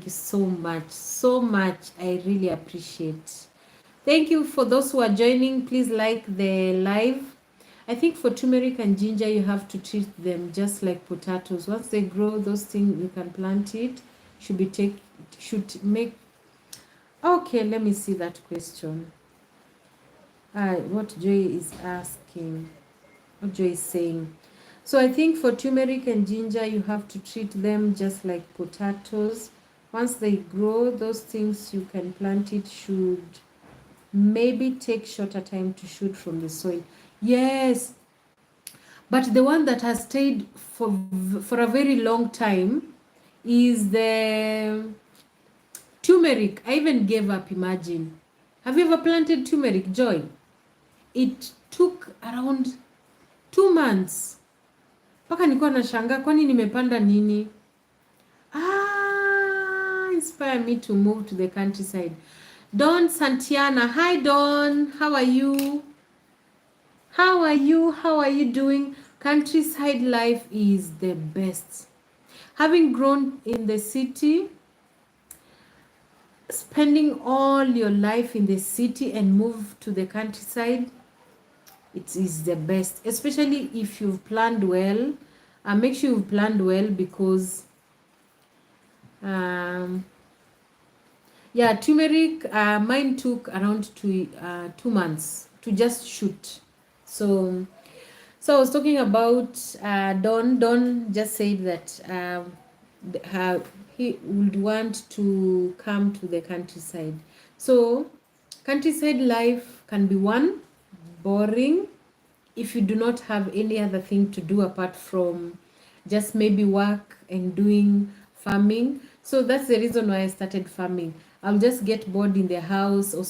so much. I really appreciate. Thank you for those who are joining. Please like the live. I think for turmeric and ginger, you have to treat them just like potatoes. Once they grow, those things, you can plant it. Should make. Okay, let me see that question. What Joy is asking, what Joy is saying. So I think for turmeric and ginger, you have to treat them just like potatoes. Once they grow, those things, you can plant it, should maybe take shorter time to shoot from the soil. Yes, but the one that has stayed for a very long time is the turmeric. I even gave up, imagine. Have you ever planted turmeric, Joy? It took around 2 months mpaka nilikuwa nashangaa, kwani nimepanda nini? Inspire me to move to the countryside. Don Santiana, hi Don, how are you? How are you doing? Countryside life is the best. Having grown in the city, spending all your life in the city and move to the countryside, it is the best, especially if you've planned well. Make sure you've planned well, because yeah, turmeric, mine took around 2 months to just shoot. So I was talking about Don just said that he would want to come to the countryside. So countryside life can be, one, boring if you do not have any other thing to do apart from just maybe work and doing farming. So that's the reason why I started farming. I'll just get bored in the house, or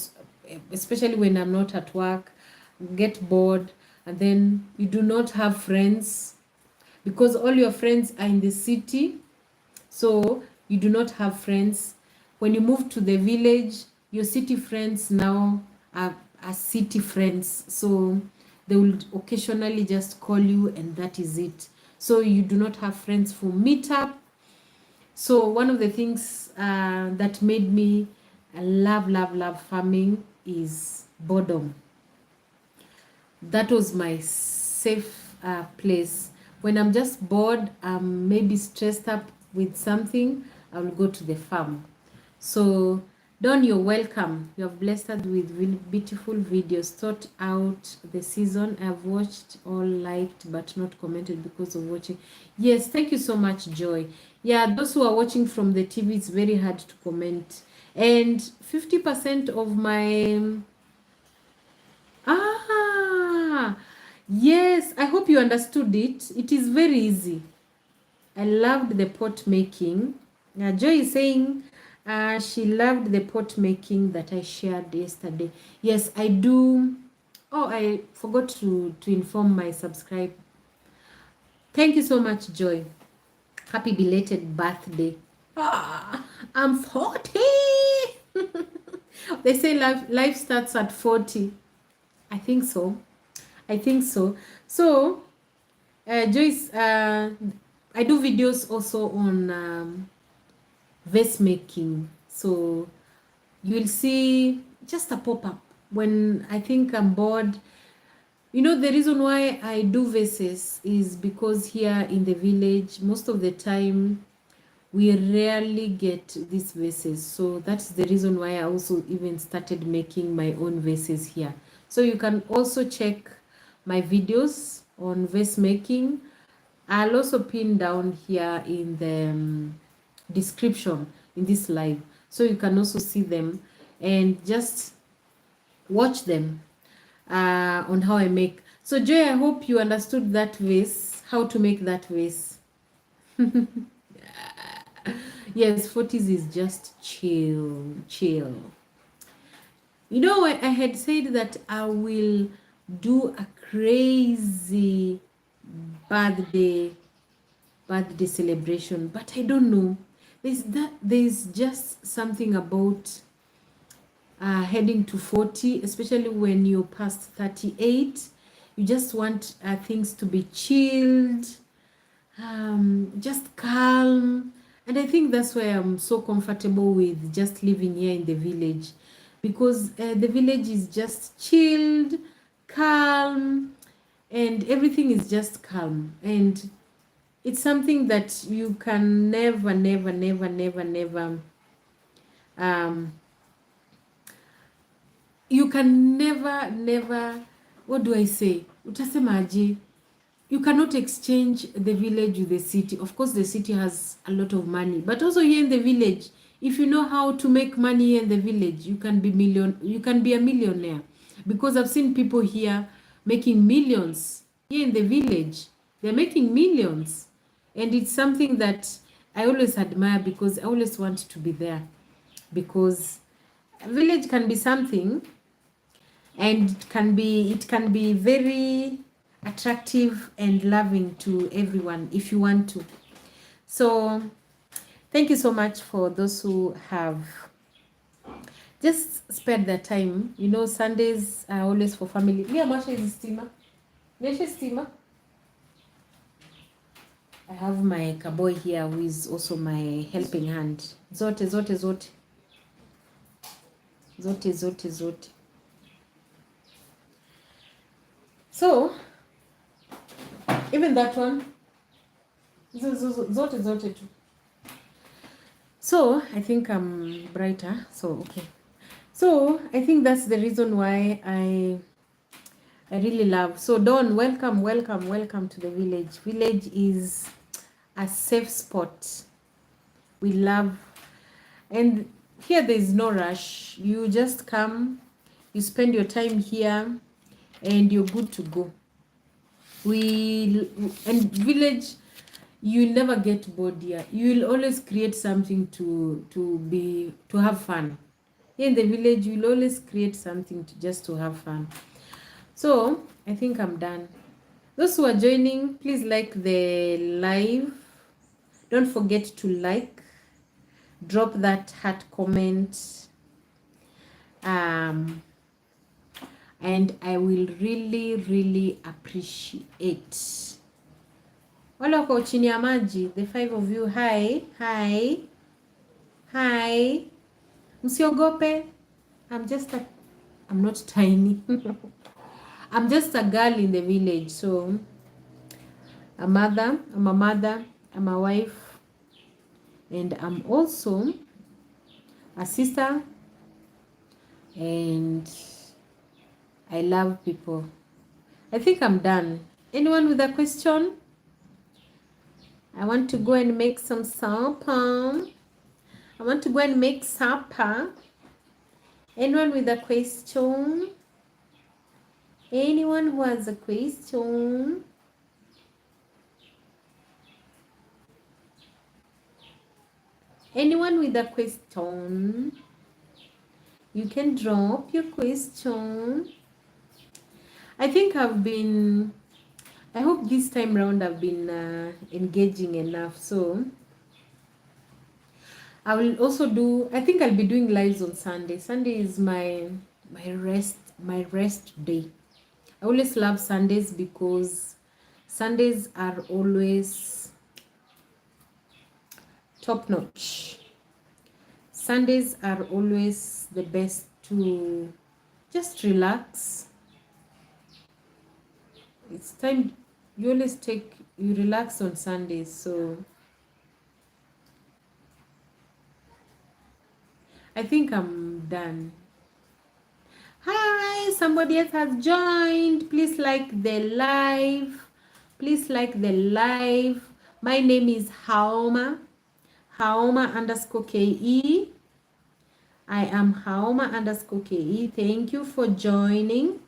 especially when I'm not at work, get bored, and then you do not have friends because all your friends are in the city. So you do not have friends. When you move to the village, your city friends now are city friends. So they will occasionally just call you, and that is it. So you do not have friends for meetup. So one of the things that made me love farming is boredom. That was my safe place. When I'm just bored, maybe stressed up with something, I will go to the farm. So Don, you're welcome. You have blessed us with beautiful videos thought out the season. I've watched, all liked, but not commented because of watching. Yes, thank you so much, Joy. Yeah, those who are watching from the TV, it's very hard to comment. And 50% of my... yes, I hope you understood it. It is very easy. I loved the pot making. Joy is saying she loved the pot making that I shared yesterday. Yes, I do. Oh, I forgot to inform my subscribe. Thank you so much, Joy. Happy belated birthday. I'm 40. They say life starts at 40. I think so. I think so. So, Joyce, I do videos also on vase making. So you will see just a pop-up when I think I'm bored. You know, the reason why I do vases is because here in the village, most of the time, we rarely get these vases. So that's the reason why I also even started making my own vases here. So you can also check my videos on vase making. I'll also pin down here in the description in this live. So you can also see them and just watch them on how I make. So Joy, I hope you understood that vase, how to make that vase. Yes, 40s is just chill, chill. You know, I had said that I will do a crazy birthday celebration, but I don't know. There's just something about heading to 40, especially when you're past 38. You just want things to be chilled, just calm. And I think that's why I'm so comfortable with just living here in the village, because the village is just chilled, calm, and everything is just calm. And it's something that you can never, never, never, never, never, you can never, never, what do I say? Utasemaje? You cannot exchange the village with the city. Of course, the city has a lot of money, but also here in the village, if you know how to make money here in the village, you can be a millionaire. Because I've seen people here making millions here in the village. They're making millions. And it's something that I always admire, because I always want to be there. Because a village can be something, and it can be very attractive and loving to everyone if you want to. So thank you so much for those who have just spend their time. You know, Sundays are always for family. Me amasha is steamer. Steamer. I have my cowboy here who is also my helping hand. Zote, zote, zote. Zote, zote, zote. So, even that one, zote, zote too. So, I think I'm brighter. So, okay. So, I think that's the reason why I really love. So, Dawn, welcome, welcome, welcome to the village. Village is a safe spot. We love, and here there is no rush. You just come, you spend your time here, and you're good to go. And village, you'll never get bored here. You will always create something to have fun. Here in the village, you'll always create something to have fun. So I think I'm done. Those who are joining, please like the live. Don't forget to like, drop that heart comment, and I will really, really appreciate. Wala wako chini ya maji, the 5 of you, hi, hi, hi. Msiogope. I'm not tiny. I'm just a girl in the village. So I'm a mother, I'm a wife, and I'm also a sister, and I love people. I think I'm done. Anyone with a question? I want to go and make some supper. I want to go and make supper. Anyone with a question? Anyone who has a question? Anyone with a question? You can drop your question. I think I hope this time round I've been engaging enough. So I will also do, I think I'll be doing lives on Sunday. Sunday is my rest day. I always love Sundays because Sundays are always top notch. Sundays are always the best to just relax. It's time you always you relax on Sundays. So I think I'm done. Hi, somebody else has joined. Please like the live. Please like the live. My name is Haoma. Haoma underscore KE. I am Haoma underscore KE. Thank you for joining.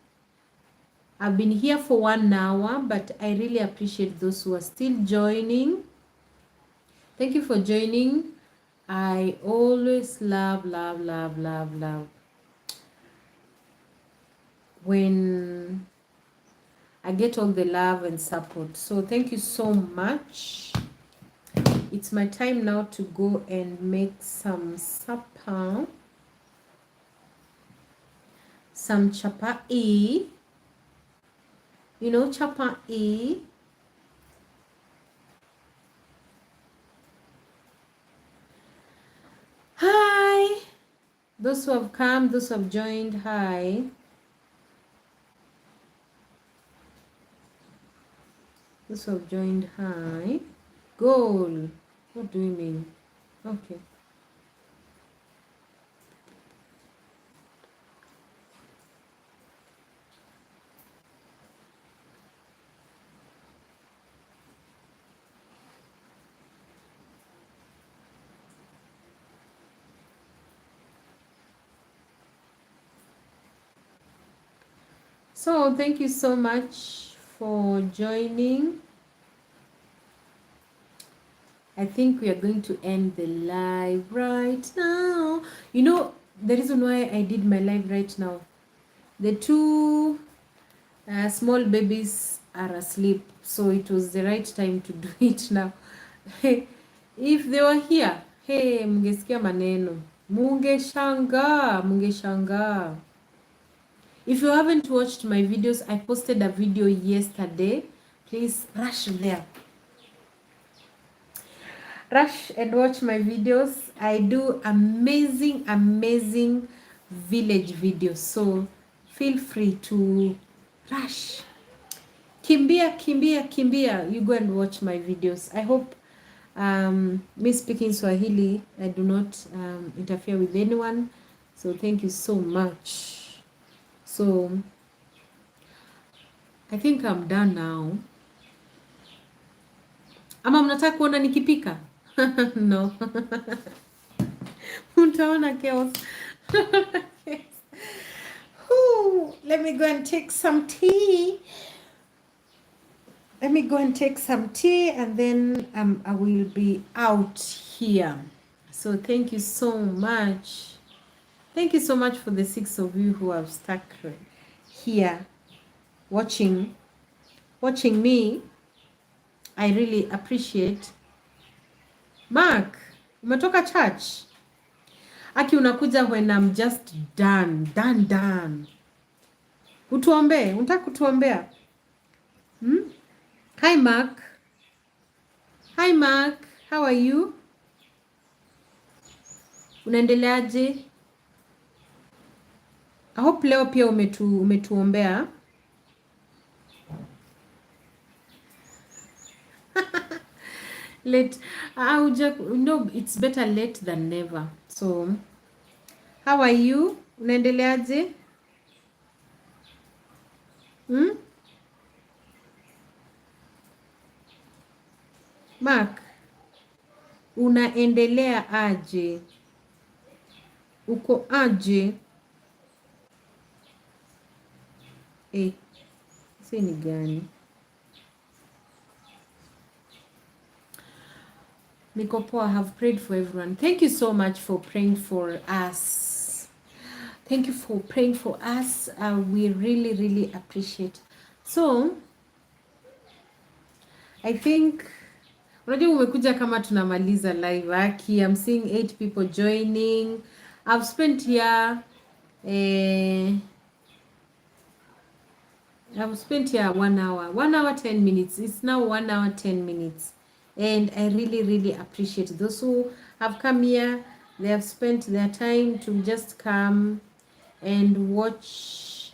I've been here for 1 hour, but I really appreciate those who are still joining. Thank you for joining. I always love when I get all the love and support. So thank you so much. It's my time now to go and make some supper. Some chapa'i. You know chapa'i? Hi. Those who have come, those who have joined, hi. Those who have joined, hi. Goal. What do you mean? Okay. So thank you so much for joining. I think we are going to end the live right now. You know, the reason why I did my live right now, the two small babies are asleep, so it was the right time to do it now. If they were here, hey, mungesikia maneno, mungeshangaa. If you haven't watched my videos, I posted a video yesterday. Please rush there. Rush and watch my videos. I do amazing village videos. So feel free to rush. Kimbia. You go and watch my videos. I hope me speaking Swahili, I do not interfere with anyone. So thank you so much. So I think I'm done now. Ama mnataka kuona nikipika? No. Mtaona chaos. Let me go and take some tea. And then I will be out here. So thank you so much. Thank you so much for the 6 of you who have stuck here watching me. I really appreciate. Mark, umetoka church? Aki unakuja when I'm just done. Utuombe, unataka kutuombea? Hi Mark. How are you? Unaendeleaje? I hope leo pia umetuombea. No, it's better late than never. So, how are you? Unaendeleaje? Mark, unaendelea aje? Uko aje? Si ni gani? Niko poa. I have prayed for everyone. Thank you so much for praying for us. Thank you for praying for us. We really appreciate. So, I think Unajua umekuja kama tunamaliza live aki. I'm seeing 8 people joining. I've spent here I've spent here 1 hour. 1 hour 10 minutes. It's now 1 hour 10 minutes. And I really, really appreciate those who have come here. They have spent their time to just come and watch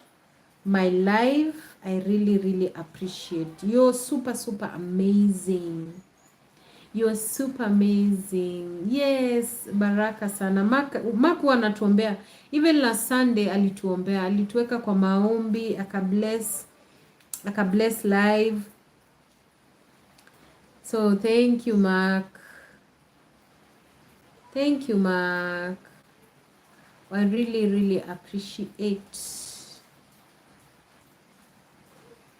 my live. I really, really appreciate. You're super, super amazing. You're super amazing. Yes, baraka sana. Mark anatuombea. Even last Sunday alituombea. Alituweka kwa maombi, akabless live. So thank you, Mark. Thank you, Mark. I really, really appreciate.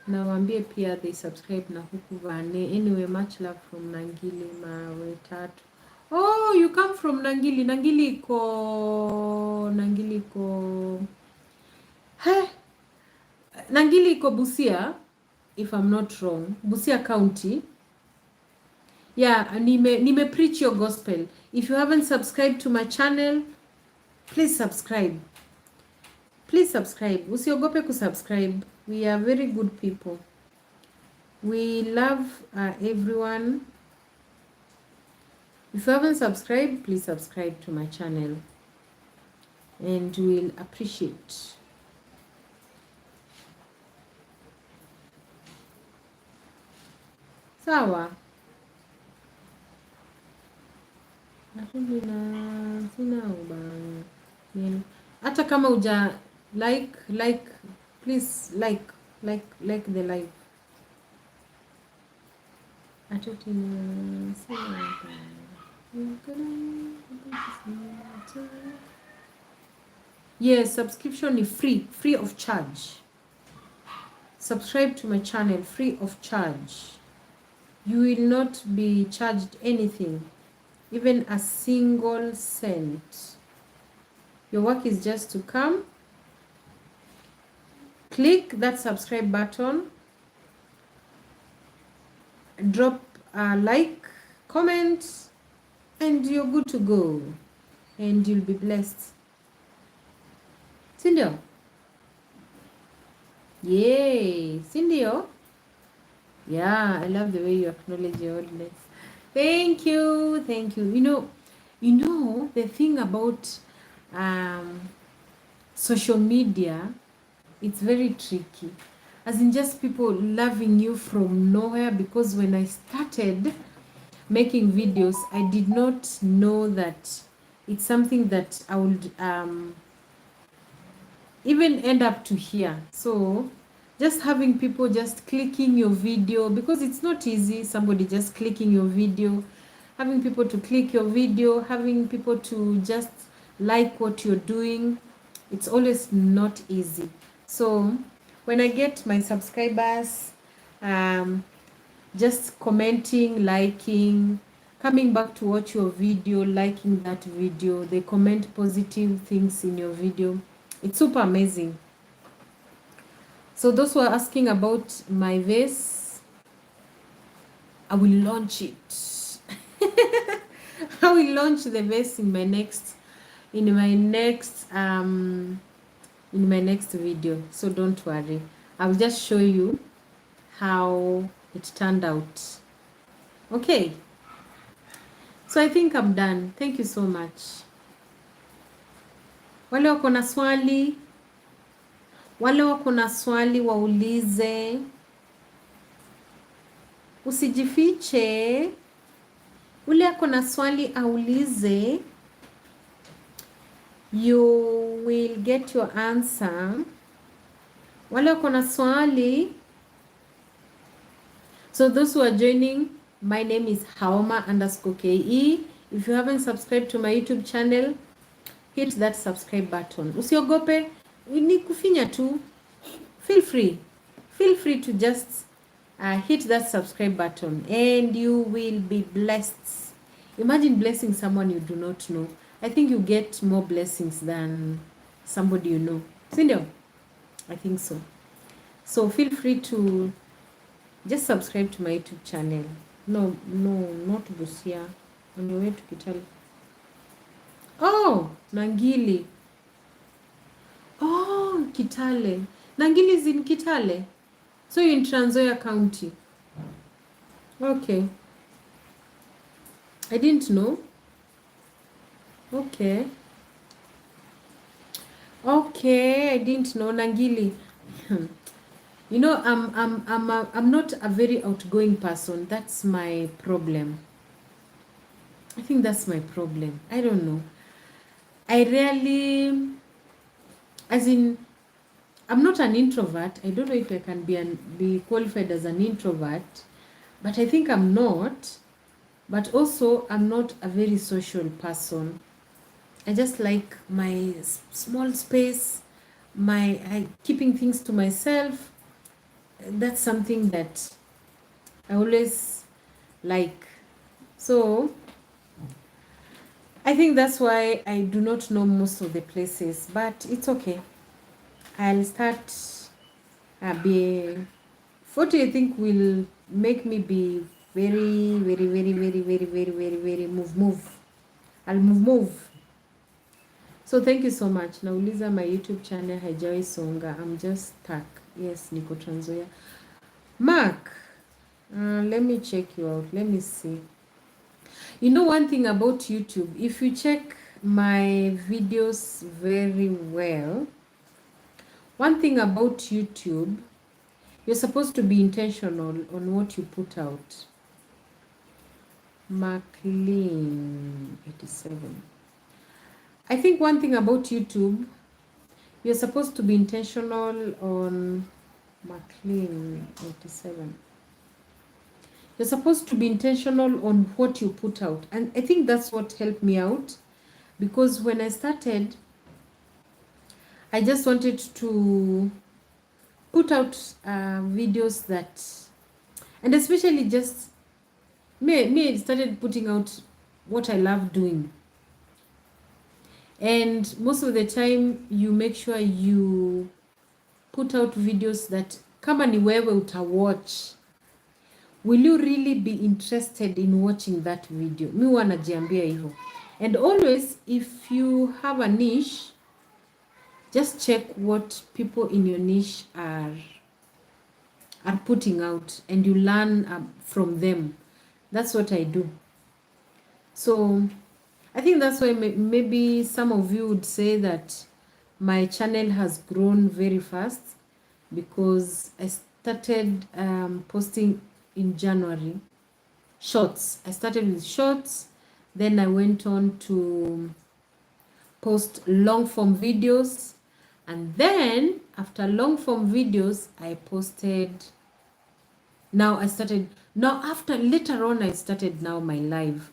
Nawambie pia they subscribe na huku vane. Anyway, much love from Nangili mawe tatu. Oh, you come from Nangili. Nangili iko Hey. Nangili iko Busia, if I'm not wrong. Busia County. Yeah, nime preach your gospel. If you haven't subscribed to my channel, please subscribe. Please subscribe. Usiogope kusubscribe. We are very good people. We love everyone. If you haven't subscribed, please subscribe to my channel. And we'll appreciate. Sawa. Hata kama uja like, please like the live. Yes, subscription is free of charge. Subscribe to my channel free of charge. You will not be charged anything, even a single cent. Your work is just to come, click that subscribe button, drop a like, comment, and you're good to go. And you'll be blessed. Sindio? Yay! Sindio? Yeah, I love the way you acknowledge your audience. Thank you. You know the thing about social media, it's very tricky. As in just people loving you from nowhere, because when I started making videos, I did not know that it's something that I would even end up to hear. So just having people just clicking your video, because it's not easy, somebody just clicking your video, having people to click your video, having people to just like what you're doing, it's always not easy. So when I get my subscribers just commenting, liking, coming back to watch your video, liking that video, they comment positive things in your video, it's super amazing. So those who are asking about my vase, I will launch it. I will launch the vase in my next video. So don't worry. I'll just show you how it turned out. Okay. So I think I'm done. Thank you so much. Wale wako na swali, waulize. Usijifiche. Ule ako na swali aulize. You will get your answer. Wale wako na swali. So those who are joining, my name is Haoma_KE. If you haven't subscribed to my YouTube channel, hit that subscribe button. Usiogope, ni kufinya tu. Feel free to just hit that subscribe button and you will be blessed. Imagine blessing someone you do not know. I think you get more blessings than somebody you know. Sindio? I think so. So feel free to just subscribe to my YouTube channel. No, not Busia. On your way to Kitale. Oh, Nangili. Oh, Kitale. Nangili is in Kitale. So you're in Trans Nzoia County. Okay. I didn't know. Okay. Okay, I didn't know Nangili. You know, I'm not a very outgoing person. That's my problem. I think that's my problem. I don't know. I rarely, as in, I'm not an introvert. I don't know if I can be qualified as an introvert, but I think I'm not. But also, I'm not a very social person. I just like my small space, keeping things to myself. That's something that I always like. So I think that's why I do not know most of the places, but it's okay. I'll start be 40. I think will make me be very, very, very, very, very, very, very, very move. I'll move. So thank you so much. Nauliza my YouTube channel haijawai songa. I'm just stuck. Yes, niko Trans Nzoia. Mark, let me check you out. Let me see. You know one thing about YouTube, if you check my videos very well, one thing about YouTube, you're supposed to be intentional on what you put out. McLean 87. I think one thing about YouTube, you're supposed to be intentional on McLean 87. You're supposed to be intentional on what you put out. And I think that's what helped me out. Because when I started, I just wanted to put out videos that, and especially just, me started putting out what I love doing. And most of the time, you make sure you put out videos that, kama ni wewe utawatch, will you really be interested in watching that video? Mi huwa najiambia hivyo. And always, if you have a niche, just check what people in your niche are putting out, and you learn from them. That's what I do. So I think that's why maybe some of you would say that my channel has grown very fast, because I started posting in January. Shorts. I started with shorts, then I went on to post long form videos, and then after long form videos I posted, later on I started now my live.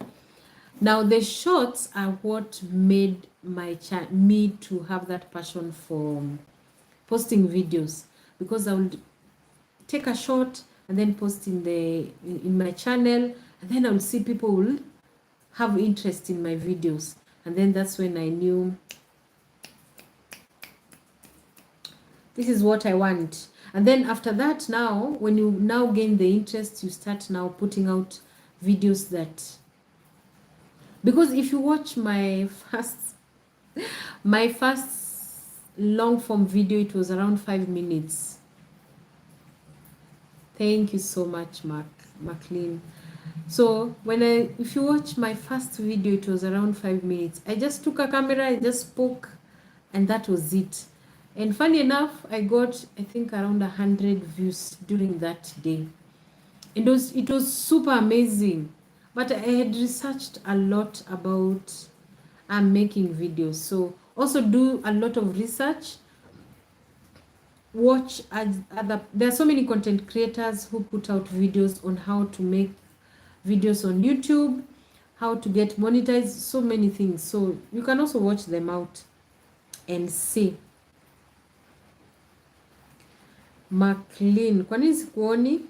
Now the shorts are what made me to have that passion for posting videos, because I would take a short and then post in my channel, and then I will see people will have interest in my videos, and then that's when I knew this is what I want. And then after that, now when you now gain the interest, you start now putting out videos that, because if you watch my first long form video, it was around 5 minutes. Thank you so much, McLean. So if you watch my first video, it was around 5 minutes. I just took a camera, I just spoke, and that was it. And funny enough, I got, I think, around 100 views during that day. It was super amazing. But I had researched a lot about making videos. So also do a lot of research. Watch there are so many content creators who put out videos on how to make videos on YouTube, how to get monetized, so many things. So you can also watch them out and see. McLean, kwa nini sikuoni?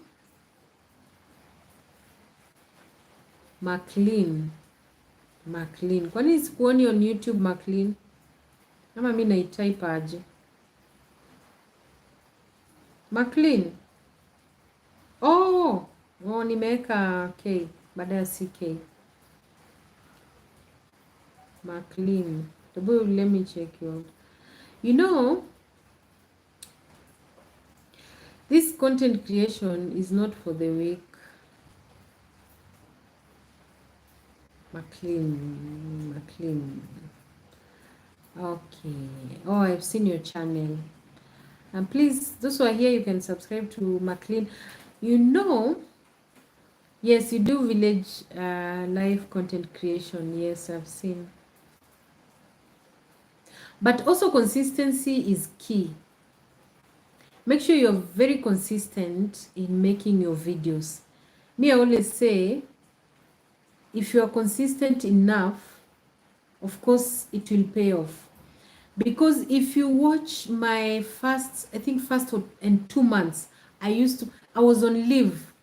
McLean, kwa nini sikuoni on YouTube McLean? Ama mimi naitype aje? McLean. Oh, Oh, nimeweka K baada ya CK. McLean. Let me check you out. You know, this content creation is not for the weak. McLean. Okay. Oh, I've seen your channel. And please, those who are here, you can subscribe to McLean. You know, yes, you do village life content creation. Yes, I've seen. But also consistency is key. Make sure you're very consistent in making your videos. Me, I always say, if you are consistent enough, of course, it will pay off. Because if you watch my first 2 months, I was on leave.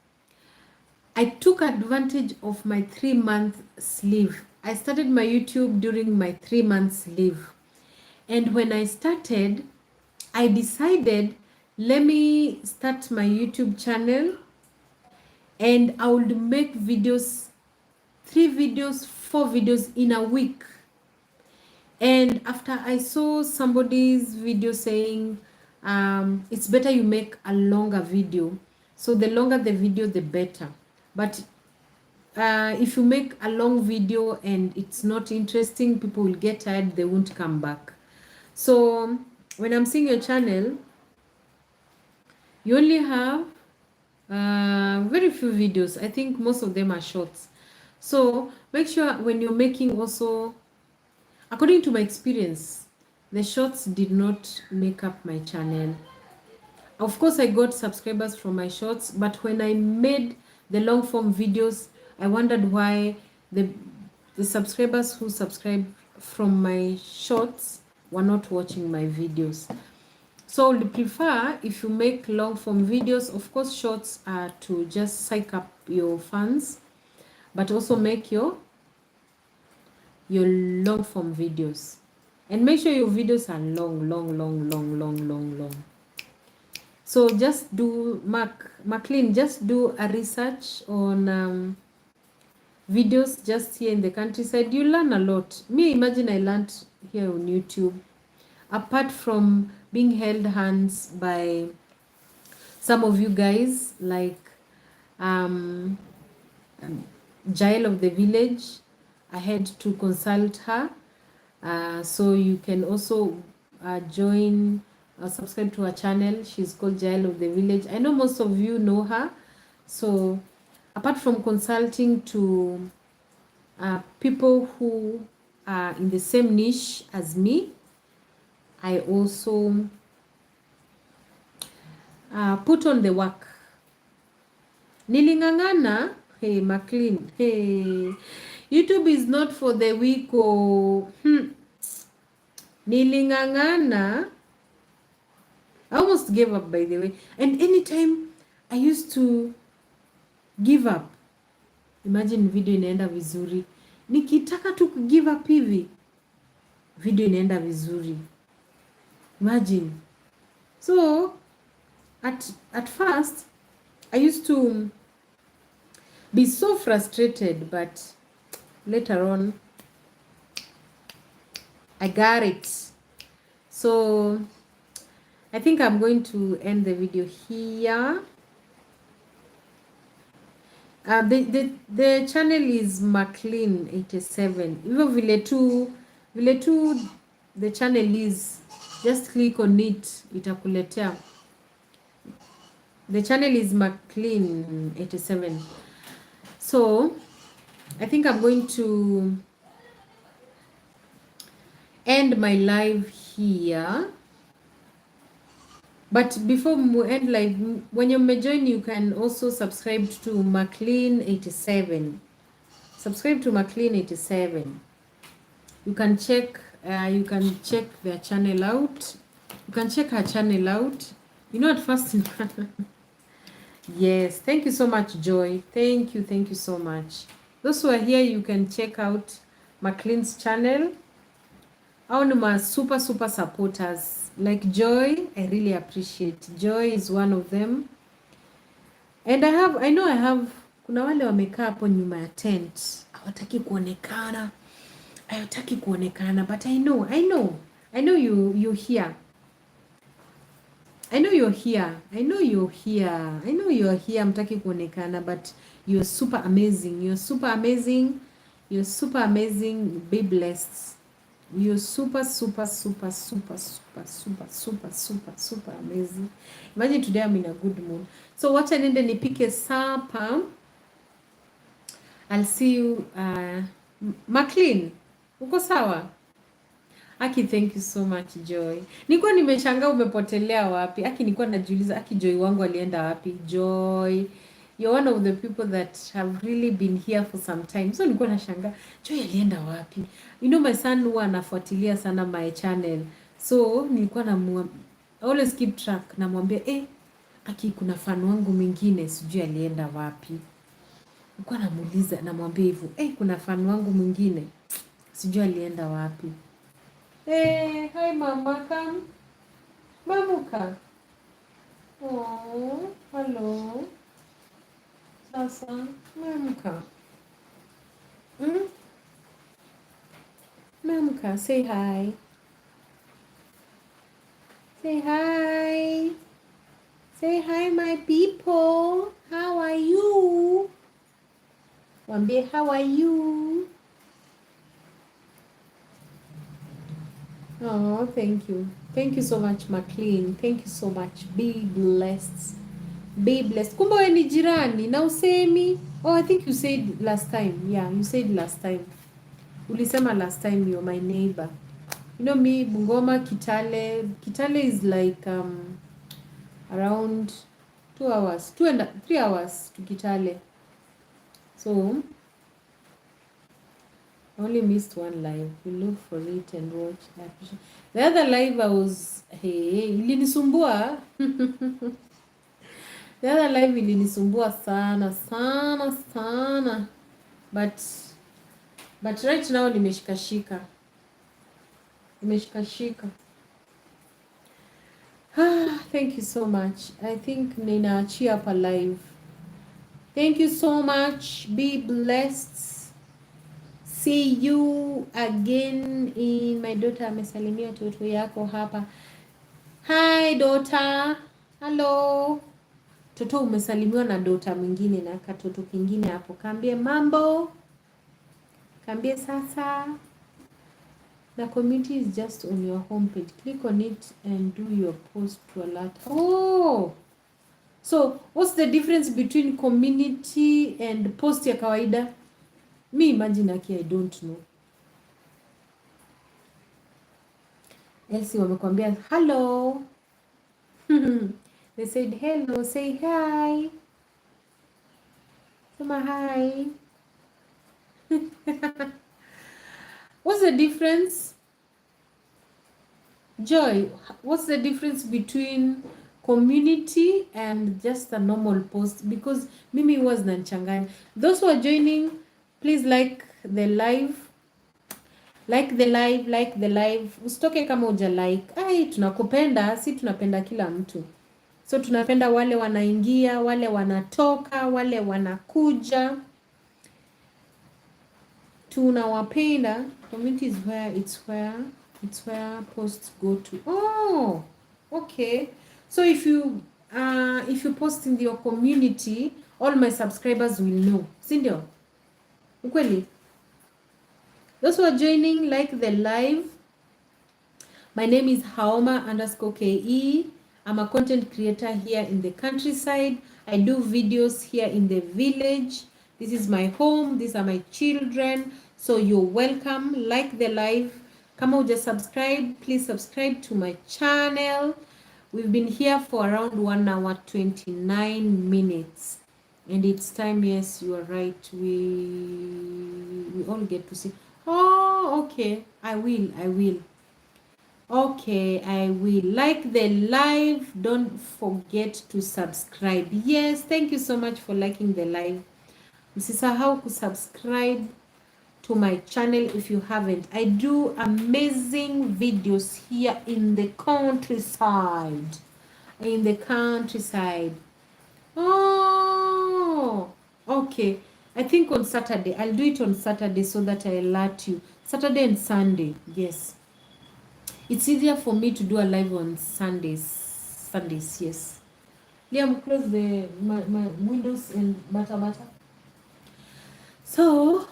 I took advantage of my 3-month leave. I started my YouTube during my 3 months leave. And when I started, I decided, let me start my YouTube channel and I would make videos, 3 videos, 4 videos in a week. And after I saw somebody's video saying, it's better you make a longer video. So the longer the video, the better. But if you make a long video and it's not interesting, people will get tired, they won't come back. So when I'm seeing your channel, you only have very few videos. I think most of them are shorts. So make sure when you're making also, according to my experience, the shorts did not make up my channel. Of course, I got subscribers from my shorts, but when I made the long form videos, I wondered why the subscribers who subscribed from my shorts were not watching my videos. So I would prefer, if you make long form videos, of course shorts are to just psych up your fans, but also make your long form videos. And make sure your videos are long. So just do, McLean, just do a research on videos just here in the countryside. You learn a lot. Me, imagine I learned here on YouTube. Apart from being held hands by some of you guys, like Jael of the village, I had to consult her. So you can also join, subscribe to her channel. She's called Jael of the village. I know most of you know her. So apart from consulting to people who are in the same niche as me, I also put on the work. Nilingangana, hey McLean, hey, YouTube is not for the weak. Oh, Nilingangana. I almost gave up, by the way. And anytime I used to give up, imagine video inaenda vizuri. Nikitaka tu give up hivi, video inaenda vizuri. Imagine. So at first I used to be so frustrated, but later on I got it. So I think I'm going to end the video here. The channel is McLean 87. Hivyo vile tu the channel is, just click on it, itakuletea. The channel is McLean 87. So I think I'm going to end my live here. But before we end live, when you may join, you can also subscribe to McLean 87. Subscribe to McLean 87. You can check their channel out. You can check her channel out. You know, at first yes, thank you so much, Joy. Thank you so much. Those who are here, you can check out McLean's channel. Our my super supporters like Joy. I really appreciate. Joy is one of them. And I know kuna wale wamekaa hapo nyuma ya tent. Hawataki kuonekana. Hawataki kuonekana, but I know you here. I know you're here. Mtaki kuonekana, but you're super amazing. Be blessed. You're super amazing. Imagine today I'm in a good mood. So wacha nende nipike sapa. I'll see you. McLean, uko sawa? Aki, thank you so much Joy. Nilikuwa nimeshangaa umepotelea wapi. Aki, nilikuwa najiuliza Joy wangu alienda wapi? Joy, you're one of the people that have really been here for some time. So nilikuwa nashangaa Joy alienda wapi? You know my son huwa anafuatilia sana my channel. So nilikuwa always keep track, namwambia Aki, kuna fan wangu mwingine sijui alienda wapi. Nilikuwa namuuliza, namwambia hivyo, kuna fan wangu mwingine sijui alienda wapi. Hey, hi mama, come. Mamuka. Oh, hello. Sasa, mamuka. Mamuka, say hi. Say hi. Say hi my people. How are you? Wambie, how are you? Oh, thank you. Thank you so much, McLean. Thank you so much. Be blessed. Be blessed. Kumbe wewe ni jirani na usemi. Oh, I think you said last time. Yeah, you said last time. Ulisema last time you're my neighbor. You know me, Bungoma, Kitale. Kitale is like around 2 hours. 3 hours to Kitale. So I only missed one live. You look for it and watch. The other live I was, ilinisumbua. The other live ilinisumbua sana. But right now nimeshikashika. Thank you so much. I think ninaachia hapa live. Thank you so much. Be blessed. See you again in my daughter amesalimia toto yako hapa. Hi daughter. Hello. Toto umesalimiwa na daughter mwingine na katoto kingine hapo. Kaambie mambo. Kaambie sasa. The community is just on your homepage. Click on it and do your post to alert. Oh. So, what's the difference between community and post ya kawaida? Me imagine I don't know. Elsie wamekwambia hello. They said hello, say hi. Sema hi. What's the difference? Joy, what's the difference between community and just a normal post? Because mimi was nanchanganya. Those who are joining, please like the live. Like the live. Usitoke kama uja like. Tunakupenda, si tunapenda kila mtu. So tunapenda wale wanaingia, wale wanatoka, wale wanakuja. Tunawapenda. Community is it's where posts go to. Oh, okay. So if you post in your community, all my subscribers will know. Sindio? Ukweli? Those who are joining, like the live. My name is Haoma_KE. I'm a content creator here in the countryside. I do videos here in the village. This is my home. These are my children. So you're welcome. Like the live. Kama uja subscribe, please subscribe to my channel. We've been here for around 1 hour 29 minutes. And it's time, yes, you are right. We all get to see. Oh, okay. I will. Okay, I will. Like the live. Don't forget to subscribe. Yes, thank you so much for liking the live. Msisahau kusubscribe to my channel if you haven't. I do amazing videos here in the countryside. Oh, Okay. I think on Saturday. I'll do it on Saturday so that I alert you. Saturday and Sunday. Yes. It's easier for me to do a live on Sundays. Sundays, yes. Liam, close my windows and bata. So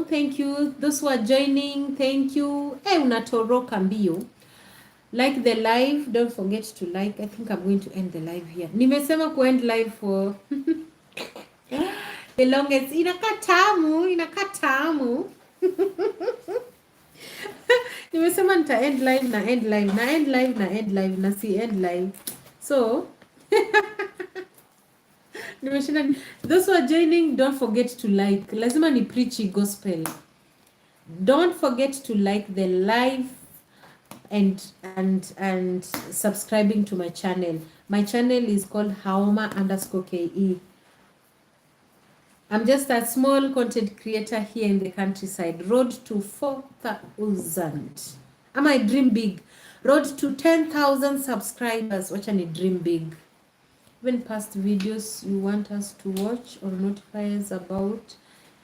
thank you. Those who are joining, thank you. Hey, unatoroka mbio. Like the live, don't forget to like. I think I'm going to end the live here. Nimesema ku end live for the longest. Inakaa tamu. Nimesema nita end live na si end live. So nimeshinda. Those who are joining, don't forget to like. Lazima ni preachy gospel. Don't forget to like the live and subscribing to my channel. My channel is called Haoma_KE. I'm just a small content creator here in the countryside. Road to 4,000. I dream big. Road to 10,000 subscribers. Watch and dream big. Even past videos you want us to watch or notify us about,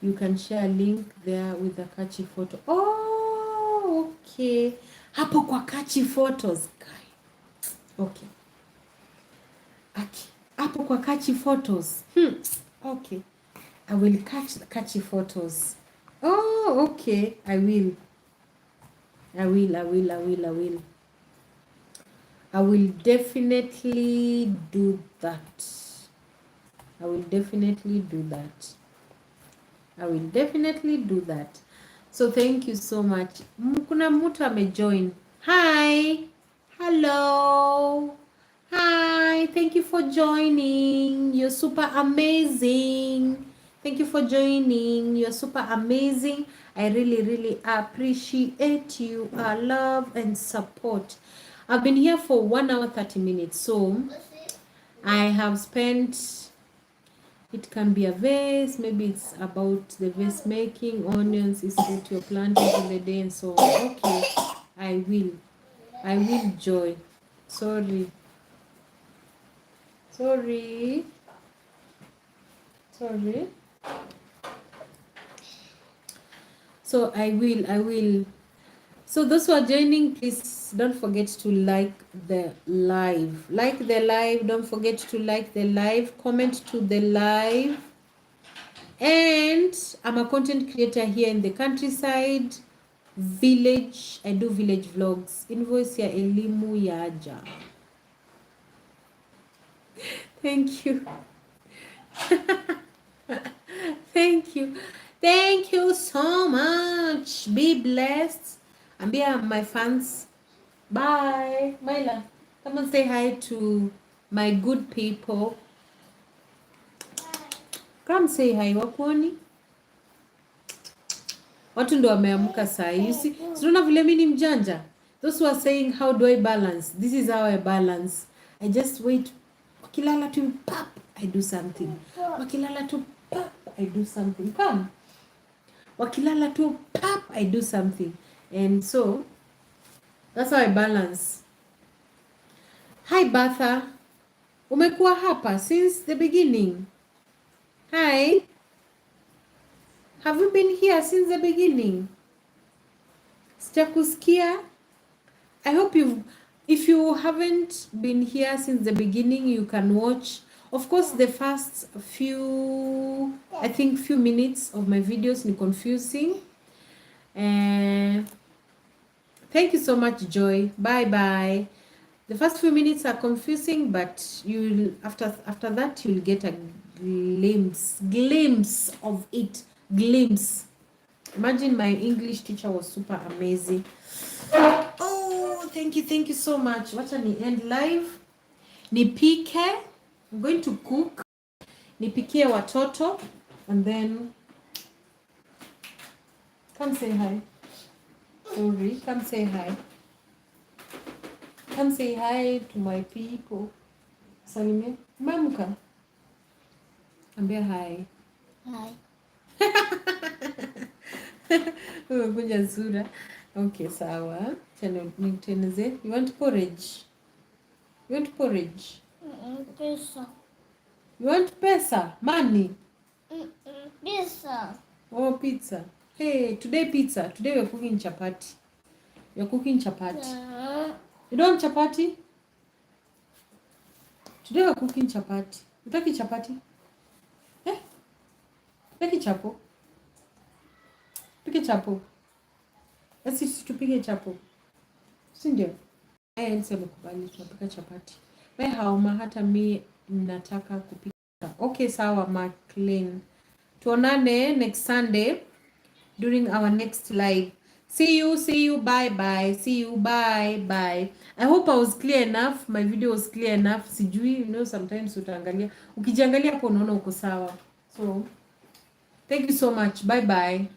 you can share a link there with a catchy photo. Oh, okay. Hapo kwa catchy photos. Okay. Hapo kwa catchy photos. Okay. I will catch the catchy photos. Oh, okay. I will definitely do that. I will definitely do that. So thank you so much. Kuna mtu amejoin. Hi. Hello. Hi. Thank you for joining. You're super amazing. Thank you for joining. You're super amazing. I really appreciate you, love and support. I've been here for 1 hour 30 minutes. So I have spent, it can be a vase, maybe it's about the vase making, onions is what you're planting in the day and so on. Okay, I will join. Sorry. So I will. So those who are joining, please don't forget to like the live. Don't forget to like the live. Comment to the live. And I'm a content creator here in the countryside. Village. I do village vlogs. Invoice ya elimu yaja. Thank you. Thank you so much. Be blessed. Ambia my fans. Bye. Myla, come and say hi to my good people. Come say hi. Wakuoni? Watu ndo wameamka saa hii. Unaona vile mimi ni mjanja? Those who are saying how do I balance? This is how I balance. I just wait. Wakilala tu pap, I do something. Wakilala tu pap, I do something. Come. Wakilala tu pap, I do something. And so that's how I balance. Hi Bertha. Umekuwa hapa since the beginning. Hi. Have you been here since the beginning? Sijakusikia. I hope if you haven't been here since the beginning, you can watch. Of course, the first few minutes of my videos ni confusing. Thank you so much, Joy. Bye. The first few minutes are confusing, but you'll after that you'll get a glimpse of it. Imagine my English teacher was super amazing. Oh, thank you so much. Wacha ni end live. Nipike. I'm going to cook. Nipikie watoto and then come say hi. Sorry, come say hi. Come say hi to my people. Salimia. Mamka. Ambia hi. Hi. Umekuja sura. Okay, sawa. Niteneze. You want porridge? Pesa. You want pesa? Money? Pizza. Oh, pizza. Hey, today pizza. Today we're cooking chapati. You're cooking chapati. You don't want chapati? Today we're cooking chapati. Utaki chapati? Eh? Utaki chapo? Pike chapo. Basi tupige chapo. Si ndio? Niseme kubali tunapika chapati. We hauma hata mi nataka kupika. Okay, sawa McLean. Tuonane next Sunday during our next live. See you, bye. See you, bye. I hope I was clear enough. My video was clear enough. Sijui, sometimes utaangalia. Ukijiangalia hapo unaona uko sawa. So, thank you so much. Bye.